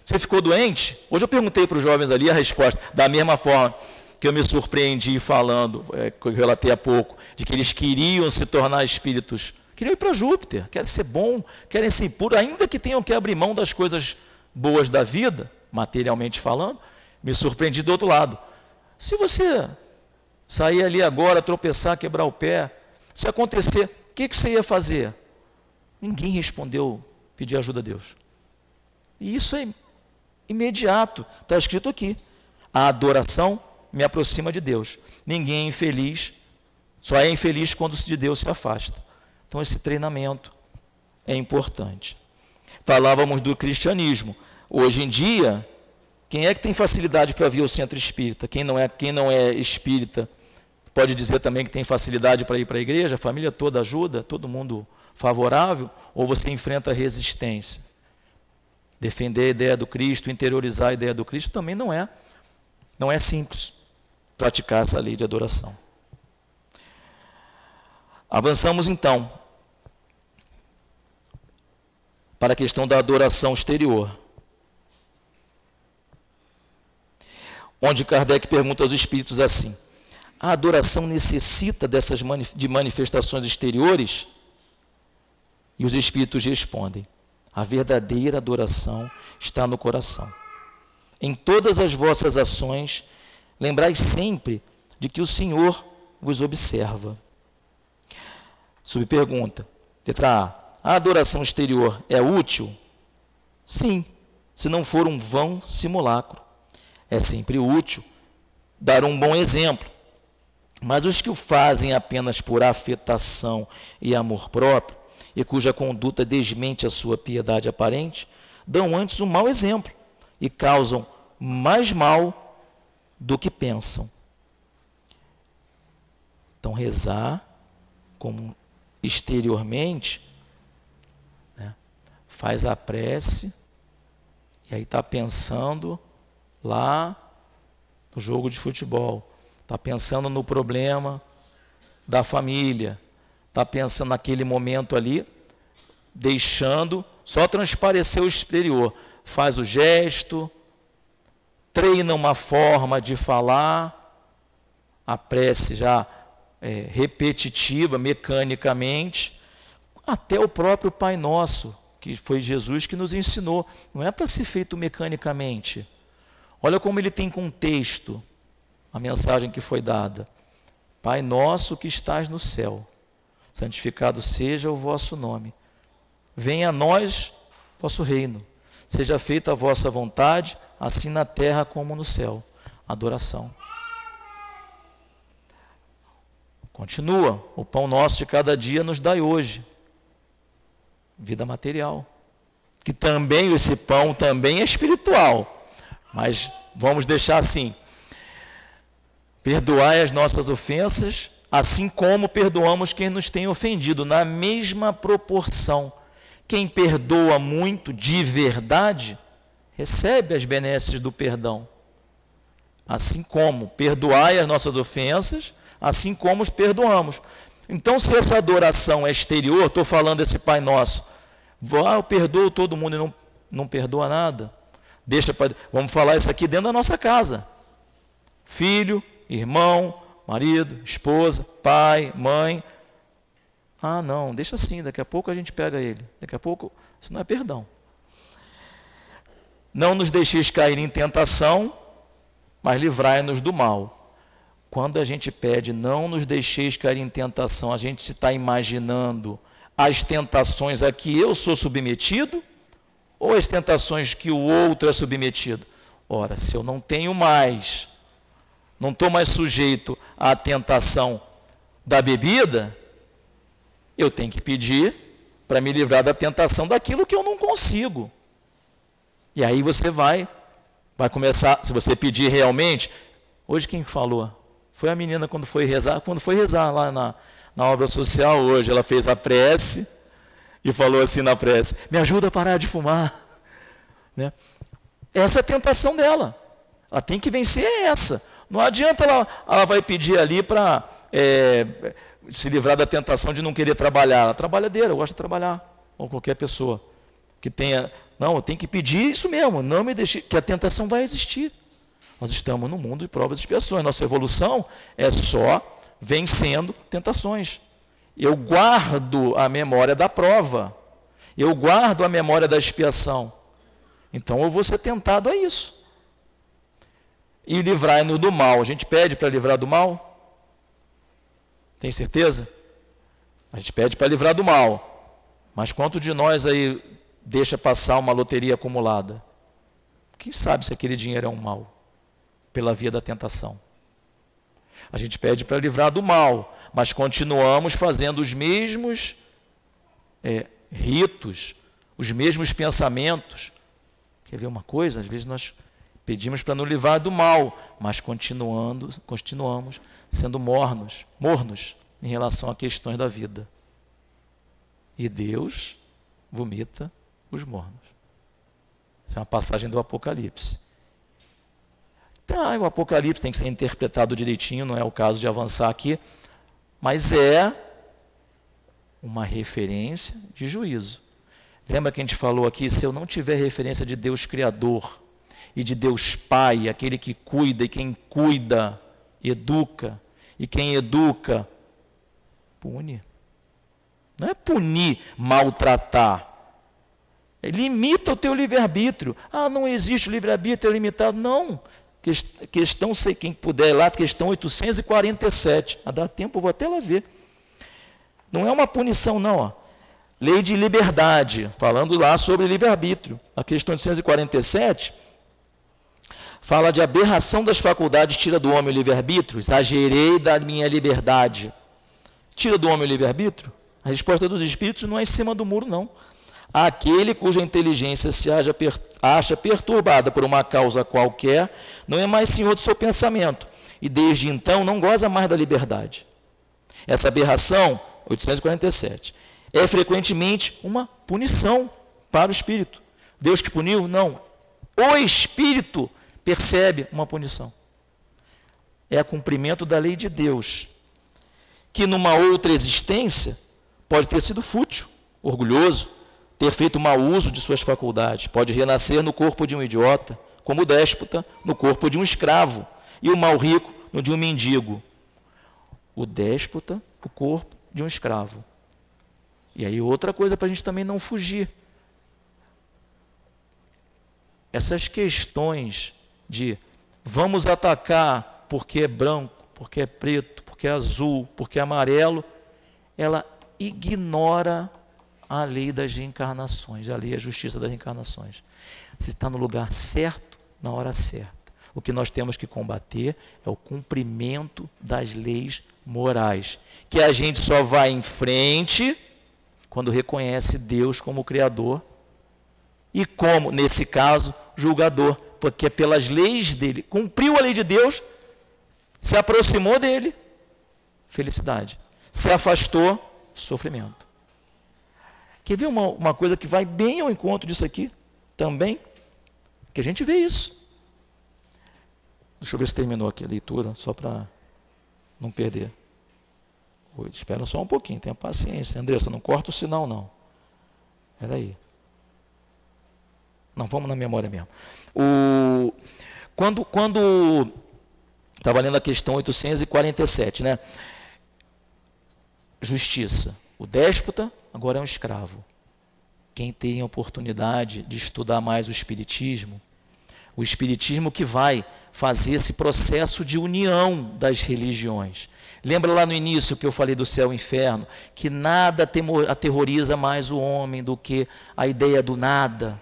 Você ficou doente? Hoje eu perguntei para os jovens ali a resposta, da mesma forma que eu me surpreendi falando, que eu relatei há pouco, de que eles queriam se tornar espíritos. Queriam ir para Júpiter, querem ser bom, querem ser puros, ainda que tenham que abrir mão das coisas boas da vida, materialmente falando. Me surpreendi do outro lado. Se você sair ali agora, tropeçar, quebrar o pé, se acontecer, o que você ia fazer? Ninguém respondeu, pedir ajuda a Deus. E isso é imediato, está escrito aqui. A adoração me aproxima de Deus. Ninguém é infeliz, só é infeliz quando de Deus se afasta. Então esse treinamento é importante. Falávamos do cristianismo. Hoje em dia, quem é que tem facilidade para vir ao centro espírita? Quem não é espírita pode dizer também que tem facilidade para ir para a igreja, a família toda ajuda, todo mundo favorável, ou você enfrenta resistência? Defender a ideia do Cristo, interiorizar a ideia do Cristo também não é simples praticar essa lei de adoração. Avançamos então para a questão da adoração exterior, onde Kardec pergunta aos espíritos assim: a adoração necessita dessas manifestações exteriores? E os espíritos respondem: a verdadeira adoração está no coração. Em todas as vossas ações, lembrai sempre de que o Senhor vos observa. Subpergunta, letra A adoração exterior é útil? Sim, se não for um vão simulacro. É sempre útil dar um bom exemplo. Mas os que o fazem apenas por afetação e amor próprio, e cuja conduta desmente a sua piedade aparente, dão antes um mau exemplo e causam mais mal do que pensam. Então, rezar como exteriormente, né, faz a prece, e aí está pensando lá no jogo de futebol, está pensando no problema da família, está pensando naquele momento ali, deixando só transparecer o exterior. Faz o gesto, treina uma forma de falar, a prece já repetitiva, mecanicamente, Até o próprio Pai Nosso, que foi Jesus que nos ensinou, não é para ser feito mecanicamente. Olha como ele tem contexto, a mensagem que foi dada. Pai nosso que estás no céu, santificado seja o vosso nome. Venha a nós vosso reino. Seja feita a vossa vontade, assim na terra como no céu. Adoração. Continua. O pão nosso de cada dia nos dai hoje. Vida material. Que também, esse pão também é espiritual. Mas vamos deixar assim. Perdoai as nossas ofensas, assim como perdoamos quem nos tem ofendido, na mesma proporção. Quem perdoa muito de verdade, recebe as benesses do perdão. Assim como perdoai as nossas ofensas, assim como os perdoamos. Então, se essa adoração é exterior, estou falando desse Pai Nosso, eu perdoo todo mundo e não perdoa nada. Vamos falar isso aqui dentro da nossa casa. Filho, irmão, marido, esposa, pai, mãe. Ah, não, deixa assim, daqui a pouco a gente pega ele. Daqui a pouco, isso não é perdão. Não nos deixeis cair em tentação, mas livrai-nos do mal. Quando a gente pede, não nos deixeis cair em tentação, a gente está imaginando as tentações a que eu sou submetido ou as tentações que o outro é submetido? Ora, se eu não tenho mais, não estou mais sujeito à tentação da bebida, eu tenho que pedir para me livrar da tentação daquilo que eu não consigo. E aí você vai começar, se você pedir realmente. Hoje quem falou? Foi a menina quando foi rezar lá na obra social hoje. Ela fez a prece e falou assim na prece: me ajuda a parar de fumar. Né? Essa é a tentação dela. Ela tem que vencer essa. Não adianta ela vai pedir ali para se livrar da tentação de não querer trabalhar. Ela é trabalhadeira, gosta de trabalhar. Ou qualquer pessoa que tenha... Não, eu tenho que pedir isso mesmo. Não me deixe, que a tentação vai existir. Nós estamos no mundo de provas e expiações. Nossa evolução é só vencendo tentações. Eu guardo a memória da prova. Eu guardo a memória da expiação. Então eu vou ser tentado a isso. E livrai-nos do mal. A gente pede para livrar do mal? Tem certeza? A gente pede para livrar do mal. Mas quanto de nós aí deixa passar uma loteria acumulada? Quem sabe se aquele dinheiro é um mal? Pela via da tentação. A gente pede para livrar do mal, mas continuamos fazendo os mesmos ritos, os mesmos pensamentos. Quer ver uma coisa? Às vezes nós pedimos para nos livrar do mal, mas continuamos sendo mornos em relação a questões da vida. E Deus vomita os mornos. Essa é uma passagem do Apocalipse. Então, o Apocalipse tem que ser interpretado direitinho, não é o caso de avançar aqui, mas é uma referência de juízo. Lembra que a gente falou aqui, se eu não tiver referência de Deus Criador e de Deus Pai, aquele que cuida, e quem cuida, educa, e quem educa, pune. Não é punir, maltratar. Limita o teu livre-arbítrio. Ah, não existe o livre-arbítrio, é limitado. Não. Questão, quem puder ir lá, questão 847. A dar tempo, eu vou até lá ver. Não é uma punição, não. Ó. Lei de liberdade, falando lá sobre livre-arbítrio. A questão 847 fala de aberração das faculdades, tira do homem o livre-arbítrio. Exagerei da minha liberdade. Tira do homem o livre-arbítrio? A resposta dos espíritos não é em cima do muro, não. Aquele cuja inteligência se acha perturbada por uma causa qualquer, não é mais senhor do seu pensamento, e desde então não goza mais da liberdade. Essa aberração, 847, é frequentemente uma punição para o espírito. Deus que puniu? Não. O espírito percebe uma punição. É o cumprimento da lei de Deus, que numa outra existência pode ter sido fútil, orgulhoso, ter feito mau uso de suas faculdades, pode renascer no corpo de um idiota, como o déspota no corpo de um escravo, e o mau rico no de um mendigo. O déspota, o corpo de um escravo. E aí outra coisa para a gente também não fugir. Essas questões de vamos atacar porque é branco, porque é preto, porque é azul, porque é amarelo, ela ignora a lei das reencarnações, a lei e a justiça das reencarnações. Você está no lugar certo, na hora certa. O que nós temos que combater é o cumprimento das leis morais, que a gente só vai em frente quando reconhece Deus como Criador e como, nesse caso, julgador, porque pelas leis dele, cumpriu a lei de Deus, se aproximou dele, felicidade. Se afastou, sofrimento. Quer ver uma coisa que vai bem ao encontro disso aqui também? Que a gente vê isso. Deixa eu ver se terminou aqui a leitura, só para não perder. Espera só um pouquinho, tenha paciência. Andressa, não corta o sinal, não. Espera aí. Não, vamos na memória mesmo. Quando estava lendo a questão 847, né? Justiça. O déspota agora é um escravo. Quem tem a oportunidade de estudar mais o Espiritismo que vai fazer esse processo de união das religiões. Lembra lá no início que eu falei do céu e inferno, que nada aterroriza mais o homem do que a ideia do nada.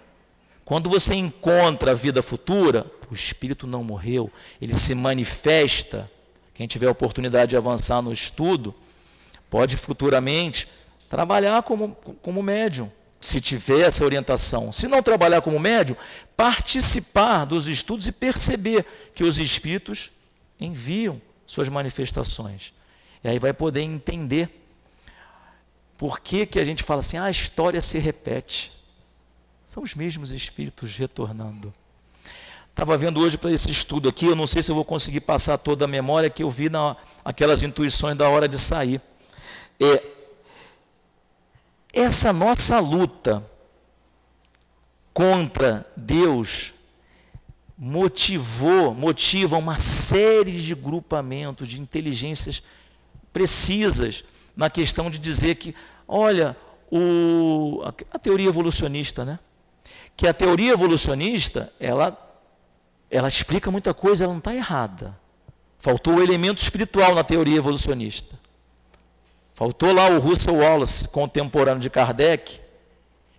Quando você encontra a vida futura, o espírito não morreu, ele se manifesta. Quem tiver a oportunidade de avançar no estudo, pode futuramente trabalhar como médium, se tiver essa orientação. Se não trabalhar como médium, participar dos estudos e perceber que os espíritos enviam suas manifestações. E aí vai poder entender por que a gente fala assim, a história se repete. São os mesmos espíritos retornando. Estava vendo hoje para esse estudo aqui, eu não sei se eu vou conseguir passar toda a memória que eu vi aquelas intuições da hora de sair. Essa nossa luta contra Deus motiva uma série de grupamentos, de inteligências precisas na questão de dizer que, olha, a teoria evolucionista, né? Que a teoria evolucionista, ela explica muita coisa, ela não está errada. Faltou o elemento espiritual na teoria evolucionista. Faltou lá o Russell Wallace, contemporâneo de Kardec,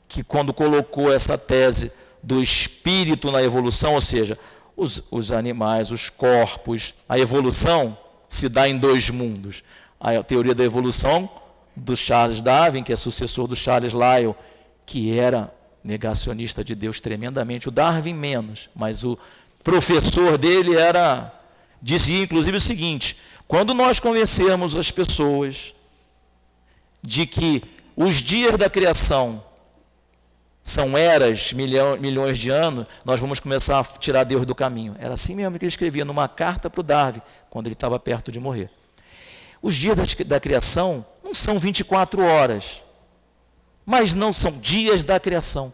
que quando colocou essa tese do espírito na evolução, ou seja, os animais, os corpos, a evolução se dá em dois mundos. A teoria da evolução do Charles Darwin, que é sucessor do Charles Lyell, que era negacionista de Deus tremendamente, o Darwin menos, mas o professor dele dizia inclusive o seguinte: quando nós convencermos as pessoas de que os dias da criação são eras, milhões de anos, nós vamos começar a tirar Deus do caminho. Era assim mesmo que ele escrevia numa carta para o Darwin, quando ele estava perto de morrer. Os dias da criação não são 24 horas, mas não são dias da criação,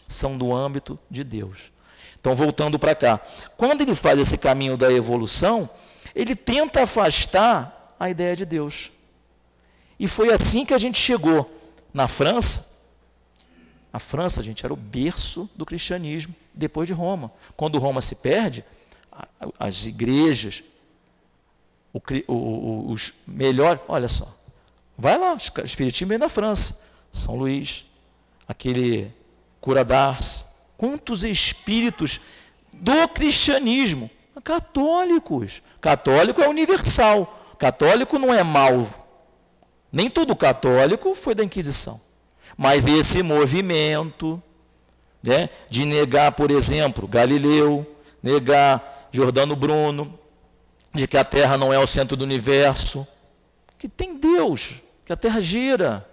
são do âmbito de Deus. Então, voltando para cá, quando ele faz esse caminho da evolução, ele tenta afastar a ideia de Deus. E foi assim que a gente chegou na França. A França, gente, era o berço do cristianismo, depois de Roma. Quando Roma se perde, as igrejas, os melhores... Olha só, vai lá, o espiritismo vem da França. São Luís, aquele cura d'Ars. Quantos espíritos do cristianismo? Católicos. Católico é universal. Católico não é mau. Nem todo católico foi da Inquisição. Mas esse movimento, né, de negar, por exemplo, Galileu, negar Giordano Bruno, de que a Terra não é o centro do universo, que tem Deus, que a Terra gira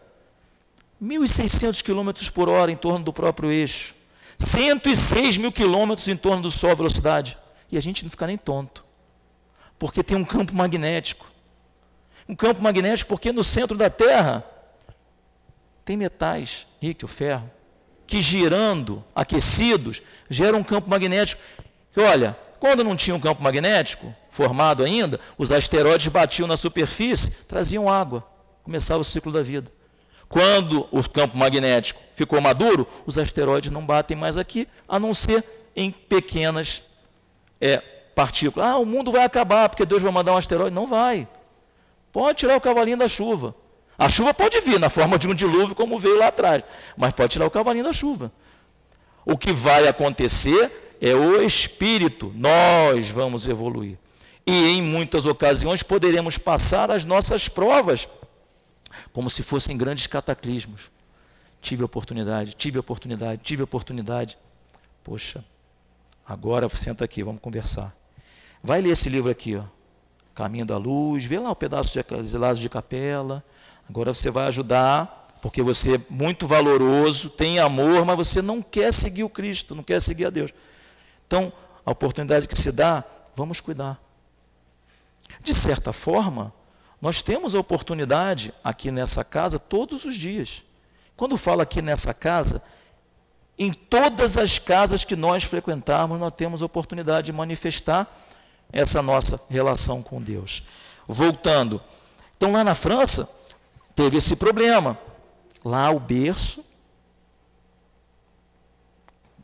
1.600 km por hora em torno do próprio eixo, 106 mil quilômetros em torno do Sol a velocidade, e a gente não fica nem tonto, porque tem um campo magnético. Um campo magnético porque no centro da Terra tem metais, níquel, ferro, que girando, aquecidos, geram um campo magnético. E olha, quando não tinha um campo magnético formado ainda, os asteroides batiam na superfície, traziam água, começava o ciclo da vida. Quando o campo magnético ficou maduro, os asteroides não batem mais aqui, a não ser em pequenas partículas. O mundo vai acabar porque Deus vai mandar um asteroide. Não vai. Pode tirar o cavalinho da chuva. A chuva pode vir na forma de um dilúvio, como veio lá atrás, mas pode tirar o cavalinho da chuva. O que vai acontecer é o espírito. Nós vamos evoluir. E em muitas ocasiões poderemos passar as nossas provas como se fossem grandes cataclismos. Tive oportunidade. Poxa, agora senta aqui, vamos conversar. Vai ler esse livro aqui, ó, Caminho da Luz, vê lá o pedaço de Exilados de Capela. Agora você vai ajudar, porque você é muito valoroso, tem amor, mas você não quer seguir o Cristo, não quer seguir a Deus. Então, a oportunidade que se dá, vamos cuidar. De certa forma, nós temos a oportunidade aqui nessa casa todos os dias. Quando falo aqui nessa casa, em todas as casas que nós frequentarmos, nós temos a oportunidade de manifestar essa nossa relação com Deus. Voltando, então lá na França, teve esse problema. Lá o berço,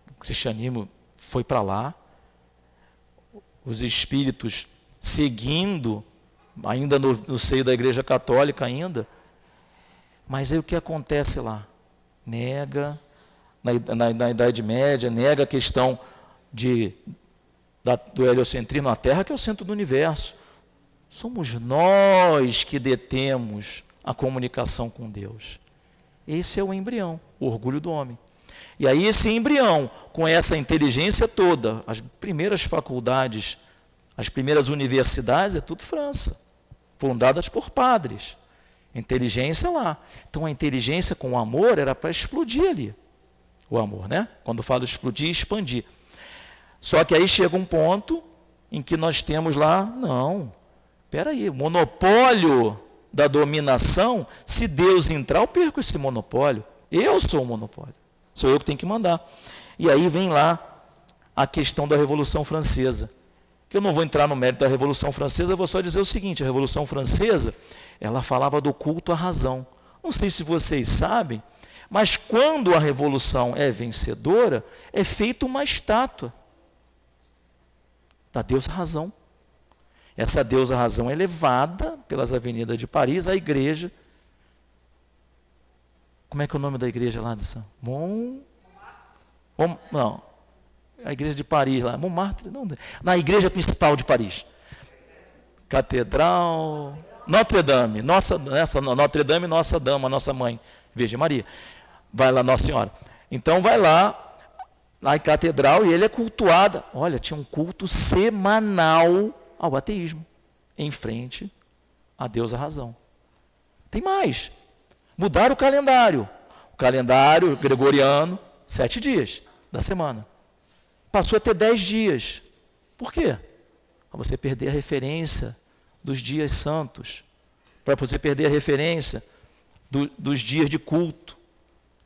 o cristianismo foi para lá, os espíritos seguindo, ainda no seio da Igreja Católica ainda, mas aí o que acontece lá? Nega, na Idade Média, nega a questão do heliocentrismo, a Terra que é o centro do universo. Somos nós que detemos a comunicação com Deus. Esse é o embrião, o orgulho do homem. E aí esse embrião, com essa inteligência toda, as primeiras faculdades, as primeiras universidades, é tudo França, fundadas por padres. Inteligência lá. Então a inteligência com o amor era para explodir ali. O amor, né? Quando falo explodir, expandir. Só que aí chega um ponto em que nós temos lá, não, espera aí, monopólio da dominação, se Deus entrar, eu perco esse monopólio. Eu sou o monopólio. Sou eu que tenho que mandar. E aí vem lá a questão da Revolução Francesa. Que eu não vou entrar no mérito da Revolução Francesa, eu vou só dizer o seguinte, a Revolução Francesa, ela falava do culto à razão. Não sei se vocês sabem, mas quando a Revolução é vencedora, é feita uma estátua da deusa razão. Essa deusa razão é levada pelas avenidas de Paris à igreja. Como é que é o nome da igreja lá de São? Não. A igreja de Paris lá, Montmartre, não, na igreja principal de Paris. Catedral, Notre Dame, Notre Dame, Nossa Dama, Nossa Mãe, Virgem Maria. Vai lá, Nossa Senhora. Então vai lá, na catedral, e ele é cultuado. Olha, tinha um culto semanal ao ateísmo, em frente a Deus a razão. Tem mais. Mudaram o calendário. O calendário gregoriano, 7 dias da semana. Passou a ter 10 dias. Por quê? Para você perder a referência dos dias santos. Para você perder a referência dos dias de culto.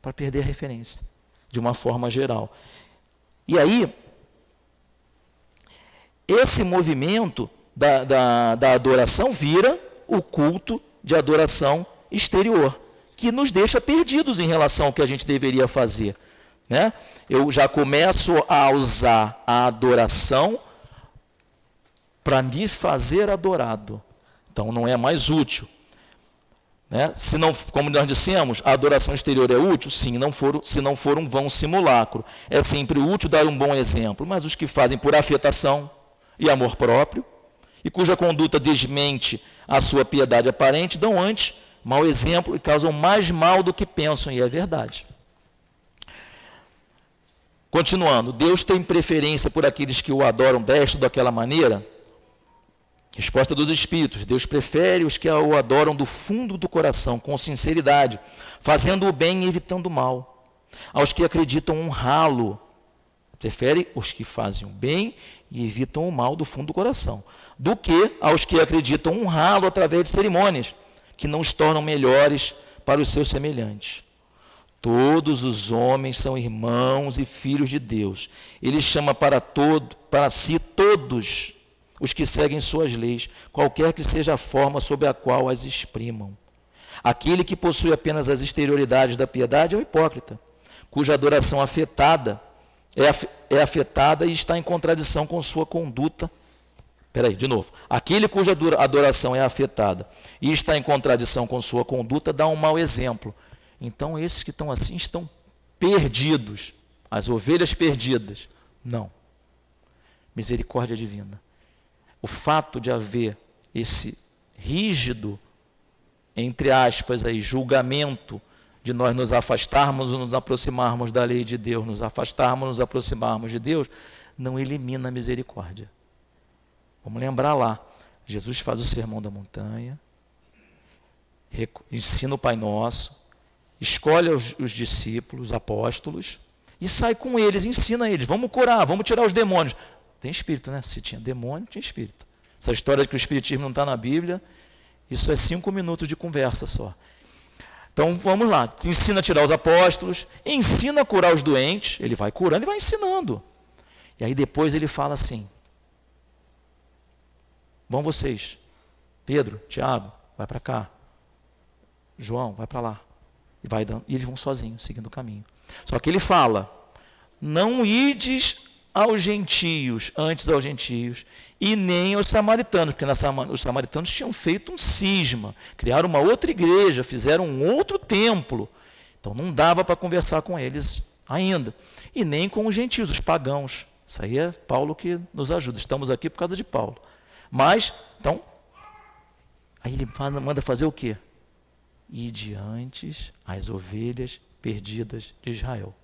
Para perder a referência, de uma forma geral. E aí, esse movimento da adoração vira o culto de adoração exterior, que nos deixa perdidos em relação ao que a gente deveria fazer. Né? Eu já começo a usar a adoração para me fazer adorado. Então não é mais útil. Né? Se não, como nós dissemos, a adoração exterior é útil? Sim, se não for um vão simulacro. É sempre útil dar um bom exemplo, mas os que fazem por afetação e amor próprio, e cuja conduta desmente a sua piedade aparente, dão antes mau exemplo e causam mais mal do que pensam, e é verdade. Continuando, Deus tem preferência por aqueles que o adoram desta ou daquela maneira? Resposta dos Espíritos: Deus prefere os que o adoram do fundo do coração, com sinceridade, fazendo o bem e evitando o mal. Aos que acreditam honrá-lo, prefere os que fazem o bem e evitam o mal do fundo do coração, do que aos que acreditam honrá-lo através de cerimônias, que não os tornam melhores para os seus semelhantes. Todos os homens são irmãos e filhos de Deus. Ele chama para si todos os que seguem suas leis, qualquer que seja a forma sob a qual as exprimam. Aquele que possui apenas as exterioridades da piedade é o hipócrita, cuja adoração é afetada e está em contradição com sua conduta. Peraí, de novo. Aquele cuja adoração é afetada e está em contradição com sua conduta dá um mau exemplo. Então, esses que estão assim estão perdidos, as ovelhas perdidas. Não. Misericórdia divina. O fato de haver esse rígido, entre aspas, aí, julgamento de nós nos afastarmos ou nos aproximarmos da lei de Deus, nos afastarmos, nos aproximarmos de Deus, não elimina a misericórdia. Vamos lembrar lá, Jesus faz o sermão da montanha, ensina o Pai Nosso, escolhe os discípulos, os apóstolos, e sai com eles, ensina eles, vamos curar, vamos tirar os demônios. Tem espírito, né? Se tinha demônio, tinha espírito. Essa história de que o espiritismo não está na Bíblia, isso é 5 minutos de conversa só. Então, vamos lá, ensina a tirar os apóstolos, ensina a curar os doentes, ele vai curando e vai ensinando. E aí depois ele fala assim, vão vocês, Pedro, Tiago, vai para cá, João, vai para lá. E eles vão sozinhos, seguindo o caminho. Só que ele fala, não ides aos gentios, antes aos gentios, e nem aos samaritanos, porque os samaritanos tinham feito um cisma, criaram uma outra igreja, fizeram um outro templo, então não dava para conversar com eles ainda, e nem com os gentios, os pagãos. Isso aí é Paulo que nos ajuda, estamos aqui por causa de Paulo. Mas, então, aí ele manda fazer o quê? Ir diante as ovelhas perdidas de Israel.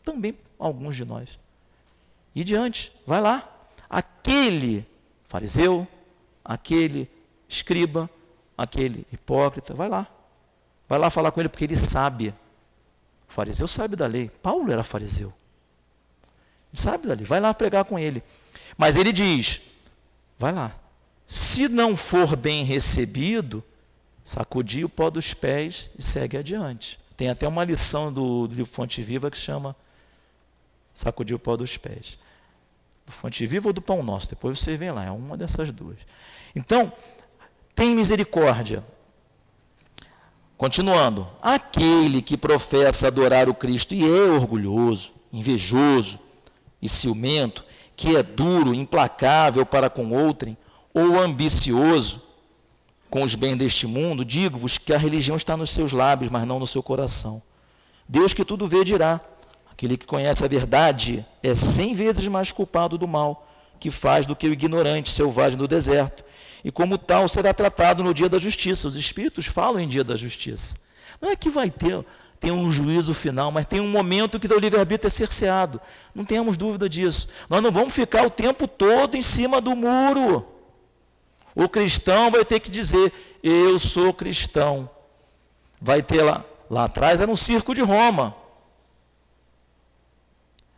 Também alguns de nós. Ir diante, vai lá. Aquele fariseu, aquele escriba, aquele hipócrita, vai lá. Vai lá falar com ele, porque ele sabe. O fariseu sabe da lei. Paulo era fariseu. Ele sabe da lei. Vai lá pregar com ele. Mas ele diz, vai lá. Se não for bem recebido, sacudir o pó dos pés e segue adiante. Tem até uma lição do livro Fonte Viva que chama sacudir o pó dos pés. Do Fonte Viva ou do Pão Nosso? Depois vocês veem lá, é uma dessas duas. Então, tem misericórdia. Continuando, aquele que professa adorar o Cristo e é orgulhoso, invejoso e ciumento, que é duro, implacável para com outrem, ou ambicioso com os bens deste mundo, digo-vos que a religião está nos seus lábios, mas não no seu coração. Deus que tudo vê dirá, aquele que conhece a verdade é 100 vezes mais culpado do mal que faz do que o ignorante selvagem do deserto, e como tal será tratado no dia da justiça. Os Espíritos falam em dia da justiça. Não é que vai ter um juízo final, mas tem um momento que o livre-arbítrio é cerceado. Não tenhamos dúvida disso. Nós não vamos ficar o tempo todo em cima do muro. O cristão vai ter que dizer, eu sou cristão. Vai ter lá atrás era um circo de Roma.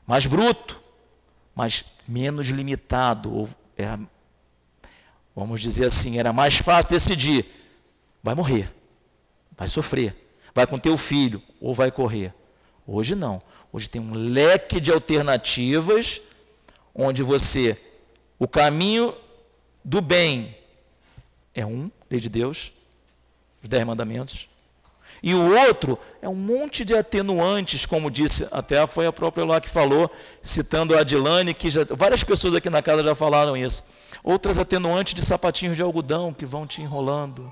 Mais bruto, mas menos limitado. Ou era, vamos dizer assim, era mais fácil decidir. Vai morrer, vai sofrer, vai com teu filho ou vai correr. Hoje não. Hoje tem um leque de alternativas onde o caminho do bem é lei de Deus, os 10 mandamentos, e o outro é um monte de atenuantes, como disse, até foi a própria lá que falou, citando a Adilane, que várias pessoas aqui na casa já falaram isso, outras atenuantes de sapatinhos de algodão que vão te enrolando,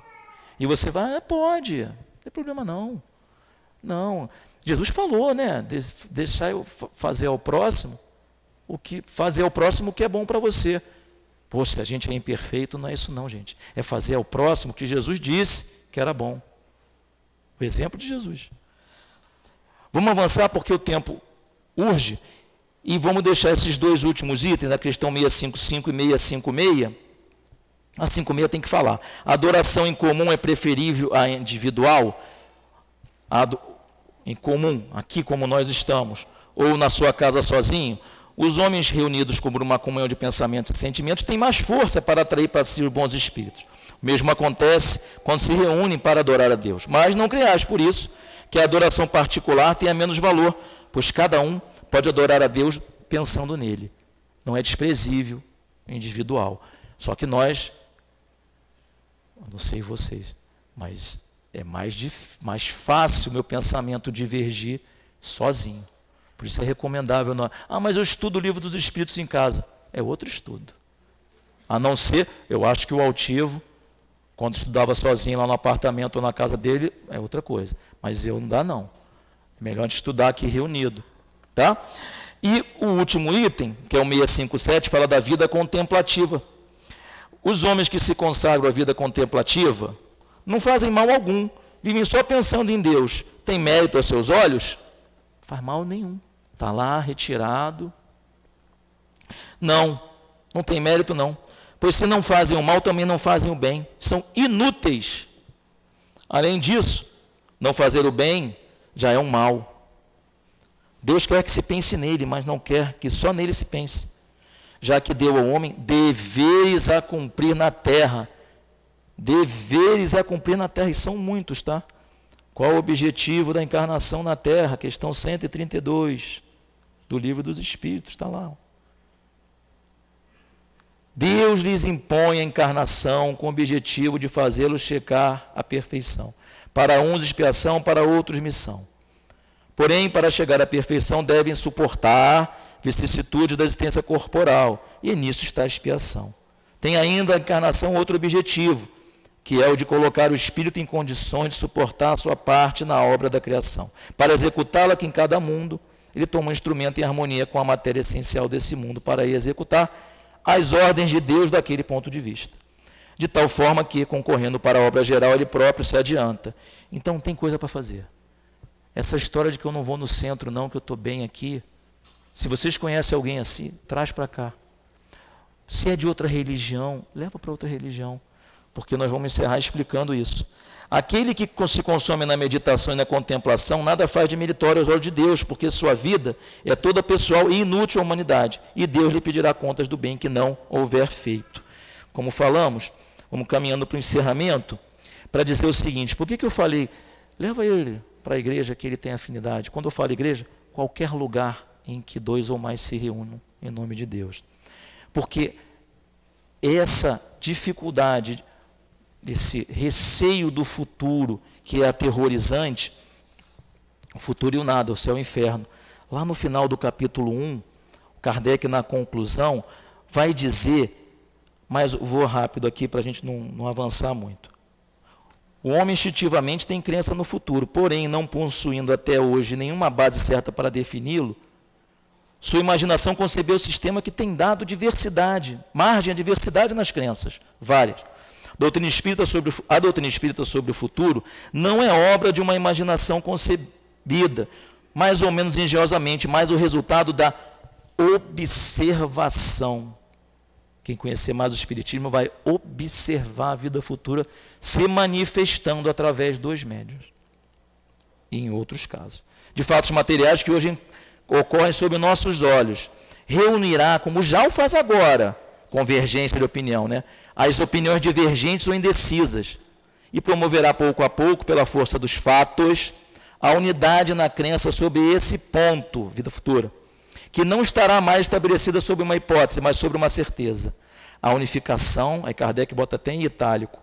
e você vai, pode, não tem problema não, Jesus falou, né, deixar eu fazer ao próximo o que é bom para você. Pô, se a gente é imperfeito, não é isso não, gente. É fazer ao próximo o que Jesus disse que era bom. O exemplo de Jesus. Vamos avançar porque o tempo urge e vamos deixar esses 2 últimos itens, a questão 655 e 656. A 56 tem que falar. A adoração em comum é preferível à individual? Em comum, aqui como nós estamos, ou na sua casa sozinho? Os homens reunidos como uma comunhão de pensamentos e sentimentos têm mais força para atrair para si os bons espíritos. O mesmo acontece quando se reúnem para adorar a Deus. Mas não creais por isso que a adoração particular tenha menos valor, pois cada um pode adorar a Deus pensando nele. Não é desprezível, é individual. Só que nós, eu não sei vocês, mas é mais fácil o meu pensamento divergir sozinho. Por isso é recomendável. Mas eu estudo o livro dos Espíritos em casa. É outro estudo. A não ser, eu acho que o altivo, quando estudava sozinho lá no apartamento ou na casa dele, é outra coisa. Mas eu não dá não. É melhor a gente estudar aqui reunido. Tá? E o último item, que é o 657, fala da vida contemplativa. Os homens que se consagram à vida contemplativa não fazem mal algum, vivem só pensando em Deus. Tem mérito aos seus olhos? Não faz mal nenhum. Está lá, retirado. Não tem mérito não. Pois se não fazem o mal, também não fazem o bem. São inúteis. Além disso, não fazer o bem já é um mal. Deus quer que se pense nele, mas não quer que só nele se pense. Já que deu ao homem deveres a cumprir na terra. Deveres a cumprir na terra, e são muitos, tá? Qual o objetivo da encarnação na terra? Questão 132 do Livro dos Espíritos, está lá. Deus lhes impõe a encarnação com o objetivo de fazê-los chegar à perfeição. Para uns expiação, para outros missão. Porém, para chegar à perfeição, devem suportar vicissitudes da existência corporal, e nisso está a expiação. Tem ainda a encarnação outro objetivo, que é o de colocar o espírito em condições de suportar a sua parte na obra da criação. Para executá-la, que em cada mundo ele toma um instrumento em harmonia com a matéria essencial desse mundo, para executar as ordens de Deus daquele ponto de vista. De tal forma que, concorrendo para a obra geral, ele próprio se adianta. Então, tem coisa para fazer. Essa história de que eu não vou no centro, não, que eu estou bem aqui. Se vocês conhecem alguém assim, traz para cá. Se é de outra religião, leva para outra religião. Porque nós vamos encerrar explicando isso. Aquele que se consome na meditação e na contemplação, nada faz de meritório aos olhos de Deus, porque sua vida é toda pessoal e inútil à humanidade. E Deus lhe pedirá contas do bem que não houver feito. Como falamos, vamos caminhando para o encerramento, para dizer o seguinte: por que eu falei, leva ele para a igreja que ele tem afinidade? Quando eu falo igreja, qualquer lugar em que dois ou mais se reúnam em nome de Deus. Porque essa dificuldade, esse receio do futuro, que é aterrorizante, o futuro e o nada, o céu e o inferno. Lá no final do capítulo 1, Kardec, na conclusão, vai dizer, mas vou rápido aqui para a gente não avançar muito. O homem instintivamente tem crença no futuro, porém, não possuindo até hoje nenhuma base certa para defini-lo, sua imaginação concebeu o sistema que tem dado diversidade, margem à diversidade nas crenças, várias. A doutrina espírita sobre o futuro não é obra de uma imaginação concebida, mais ou menos engenhosamente, mas o resultado da observação. Quem conhecer mais o Espiritismo vai observar a vida futura se manifestando através dos médiuns. E em outros casos. De fatos materiais que hoje ocorrem sob nossos olhos. Reunirá, como já o faz agora, convergência de opinião, né? As opiniões divergentes ou indecisas. E promoverá pouco a pouco, pela força dos fatos, a unidade na crença sobre esse ponto, vida futura, que não estará mais estabelecida sobre uma hipótese, mas sobre uma certeza. A unificação, aí Kardec bota até em itálico,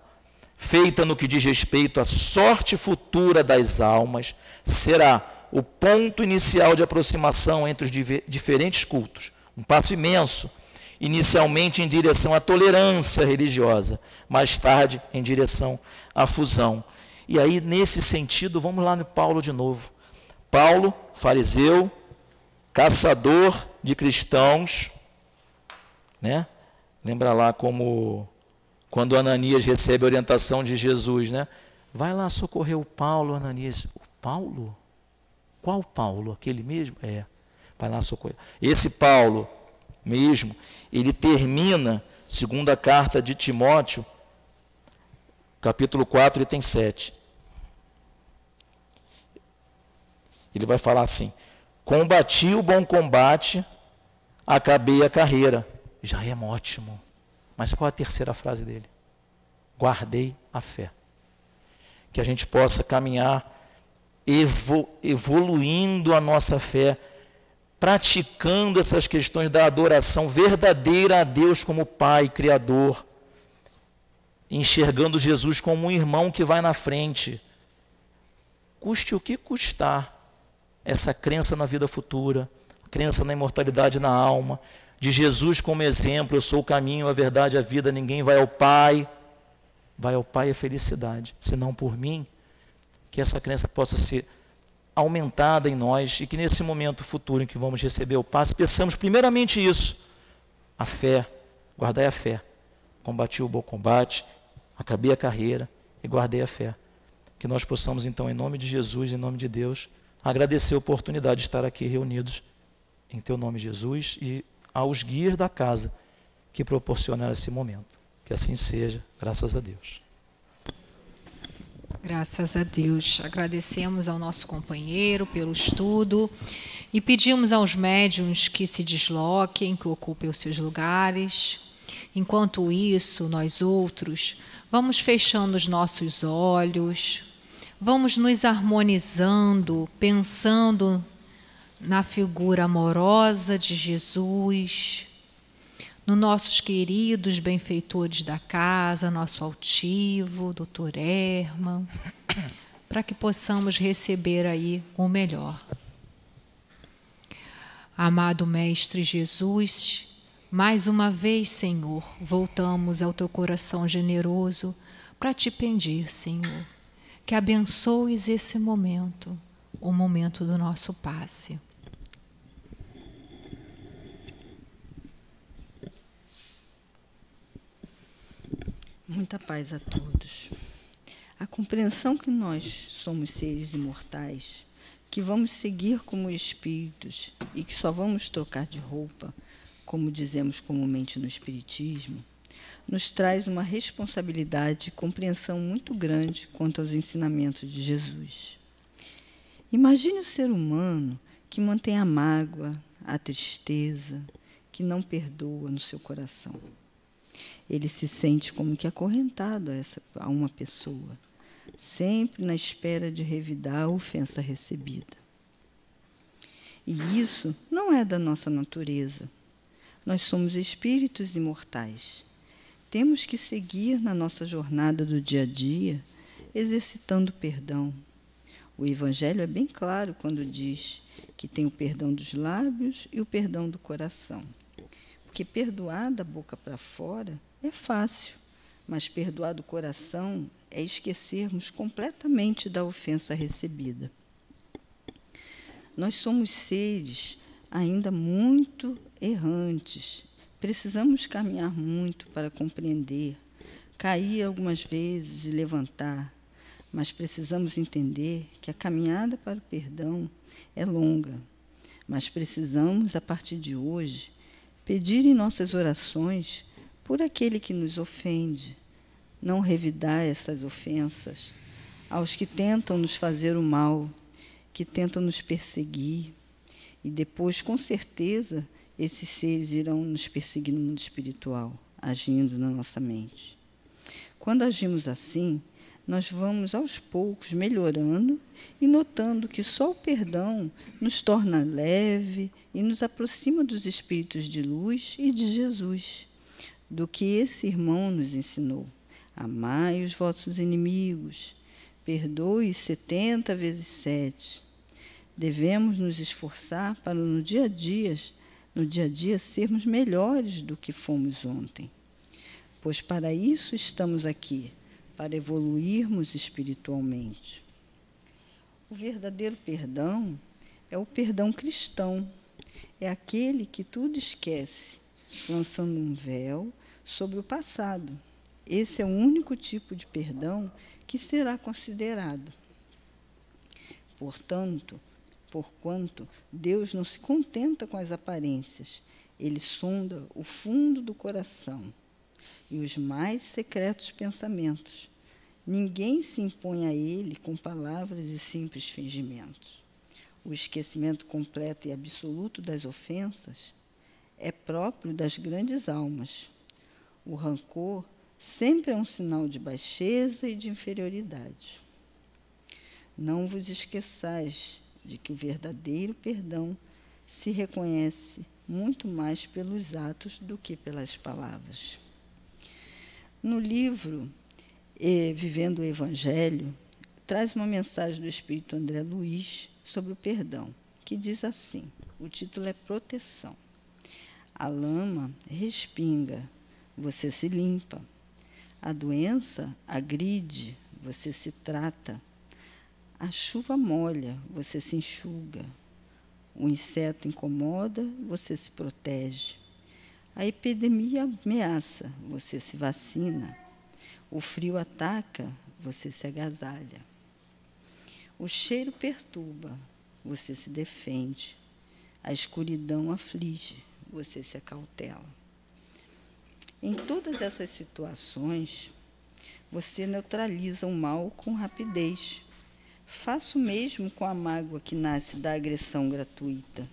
feita no que diz respeito à sorte futura das almas, será o ponto inicial de aproximação entre os diferentes cultos. Um passo imenso, inicialmente em direção à tolerância religiosa, mais tarde em direção à fusão. E aí, nesse sentido, vamos lá no Paulo de novo. Paulo, fariseu, caçador de cristãos, né? Lembra lá como quando Ananias recebe a orientação de Jesus, né? Vai lá socorrer o Paulo, Ananias. O Paulo? Qual Paulo? Aquele mesmo? É. Vai lá socorrer. Esse Paulo mesmo, ele termina, segundo a carta de Timóteo, capítulo 4, item 7. Ele vai falar assim: combati o bom combate, acabei a carreira. Já é ótimo. Mas qual a terceira frase dele? Guardei a fé. Que a gente possa caminhar evoluindo a nossa fé, praticando essas questões da adoração verdadeira a Deus como Pai, Criador, enxergando Jesus como um irmão que vai na frente, custe o que custar, essa crença na vida futura, crença na imortalidade na alma, de Jesus como exemplo, eu sou o caminho, a verdade, a vida, ninguém vai ao Pai e a felicidade, senão por mim, que essa crença possa ser aumentada em nós e que nesse momento futuro em que vamos receber o passe, peçamos primeiramente isso, a fé, guardai a fé, combati o bom combate, acabei a carreira e guardei a fé, que nós possamos então em nome de Jesus, em nome de Deus, agradecer a oportunidade de estar aqui reunidos em teu nome, Jesus, e aos guias da casa que proporcionaram esse momento. Que assim seja, graças a Deus. Graças a Deus. Agradecemos ao nosso companheiro pelo estudo e pedimos aos médiuns que se desloquem, que ocupem os seus lugares. Enquanto isso, nós outros vamos fechando os nossos olhos, vamos nos harmonizando, pensando na figura amorosa de Jesus, nos nossos queridos benfeitores da casa, nosso altivo, doutor Herman, para que possamos receber aí o melhor. Amado Mestre Jesus, mais uma vez, Senhor, voltamos ao teu coração generoso para te pedir, Senhor, que abençoes esse momento, o momento do nosso passe. Muita paz a todos. A compreensão que nós somos seres imortais, que vamos seguir como espíritos e que só vamos trocar de roupa, como dizemos comumente no Espiritismo, nos traz uma responsabilidade e compreensão muito grande quanto aos ensinamentos de Jesus. Imagine o ser humano que mantém a mágoa, a tristeza, que não perdoa no seu coração. Ele se sente como que acorrentado a uma pessoa, sempre na espera de revidar a ofensa recebida. E isso não é da nossa natureza. Nós somos espíritos imortais. Temos que seguir na nossa jornada do dia a dia, exercitando o perdão. O Evangelho é bem claro quando diz que tem o perdão dos lábios e o perdão do coração. Porque perdoar da boca para fora é fácil, mas perdoar do coração é esquecermos completamente da ofensa recebida. Nós somos seres ainda muito errantes, precisamos caminhar muito para compreender, cair algumas vezes e levantar, mas precisamos entender que a caminhada para o perdão é longa, mas precisamos, a partir de hoje, pedir em nossas orações por aquele que nos ofende, não revidar essas ofensas, aos que tentam nos fazer o mal, que tentam nos perseguir, e depois, com certeza, esses seres irão nos perseguir no mundo espiritual, agindo na nossa mente. Quando agimos assim, nós vamos aos poucos melhorando e notando que só o perdão nos torna leve e nos aproxima dos espíritos de luz e de Jesus, do que esse irmão nos ensinou. Amai os vossos inimigos, perdoe 70 vezes 7. Devemos nos esforçar para no dia a dia sermos melhores do que fomos ontem. Pois para isso estamos aqui, para evoluirmos espiritualmente. O verdadeiro perdão é o perdão cristão, é aquele que tudo esquece, lançando um véu sobre o passado. Esse é o único tipo de perdão que será considerado. Porquanto Deus não se contenta com as aparências, Ele sonda o fundo do coração e os mais secretos pensamentos. Ninguém se impõe a Ele com palavras e simples fingimentos. O esquecimento completo e absoluto das ofensas é próprio das grandes almas. O rancor sempre é um sinal de baixeza e de inferioridade. Não vos esqueçais de que o verdadeiro perdão se reconhece muito mais pelos atos do que pelas palavras. No livro Vivendo o Evangelho, traz uma mensagem do Espírito André Luiz sobre o perdão, que diz assim, o título é Proteção. A lama respinga, você se limpa. A doença agride, você se trata. A chuva molha, você se enxuga. O inseto incomoda, você se protege. A epidemia ameaça, você se vacina. O frio ataca, você se agasalha. O cheiro perturba, você se defende. A escuridão aflige, você se acautela. Em todas essas situações, você neutraliza o mal com rapidez. Faça o mesmo com a mágoa que nasce da agressão gratuita.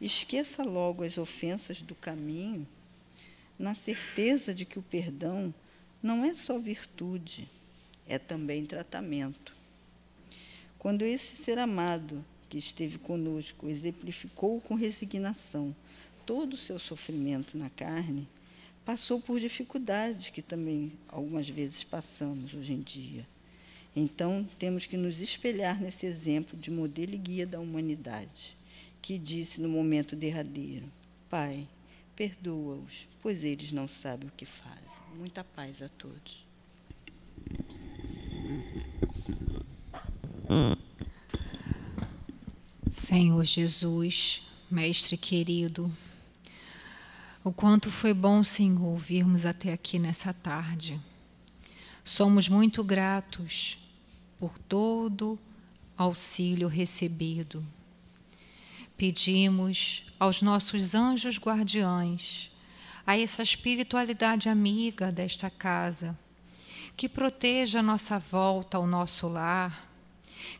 Esqueça logo as ofensas do caminho, na certeza de que o perdão não é só virtude, é também tratamento. Quando esse ser amado que esteve conosco exemplificou com resignação todo o seu sofrimento na carne, passou por dificuldades que também algumas vezes passamos hoje em dia. Então, temos que nos espelhar nesse exemplo de modelo e guia da humanidade, que disse no momento derradeiro, Pai, perdoa-os, pois eles não sabem o que fazem. Muita paz a todos. Senhor Jesus, Mestre querido, o quanto foi bom, Senhor, virmos até aqui nessa tarde. Somos muito gratos por todo auxílio recebido. Pedimos aos nossos anjos guardiães, a essa espiritualidade amiga desta casa, que proteja a nossa volta ao nosso lar,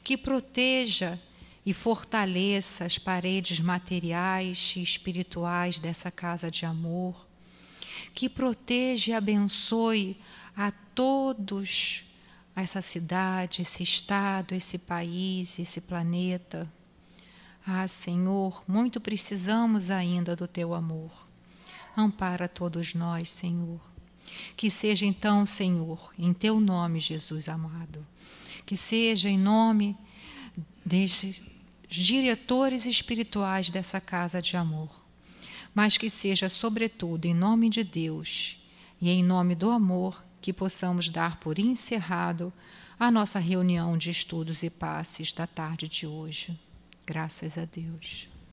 que proteja e fortaleça as paredes materiais e espirituais dessa casa de amor, que proteja e abençoe a todos essa cidade, esse estado, esse país, esse planeta. Ah, Senhor, muito precisamos ainda do Teu amor. Ampara todos nós, Senhor. Que seja então, Senhor, em Teu nome, Jesus amado, que seja em nome desses diretores espirituais dessa casa de amor, mas que seja, sobretudo, em nome de Deus e em nome do amor, que possamos dar por encerrado a nossa reunião de estudos e passes da tarde de hoje. Graças a Deus.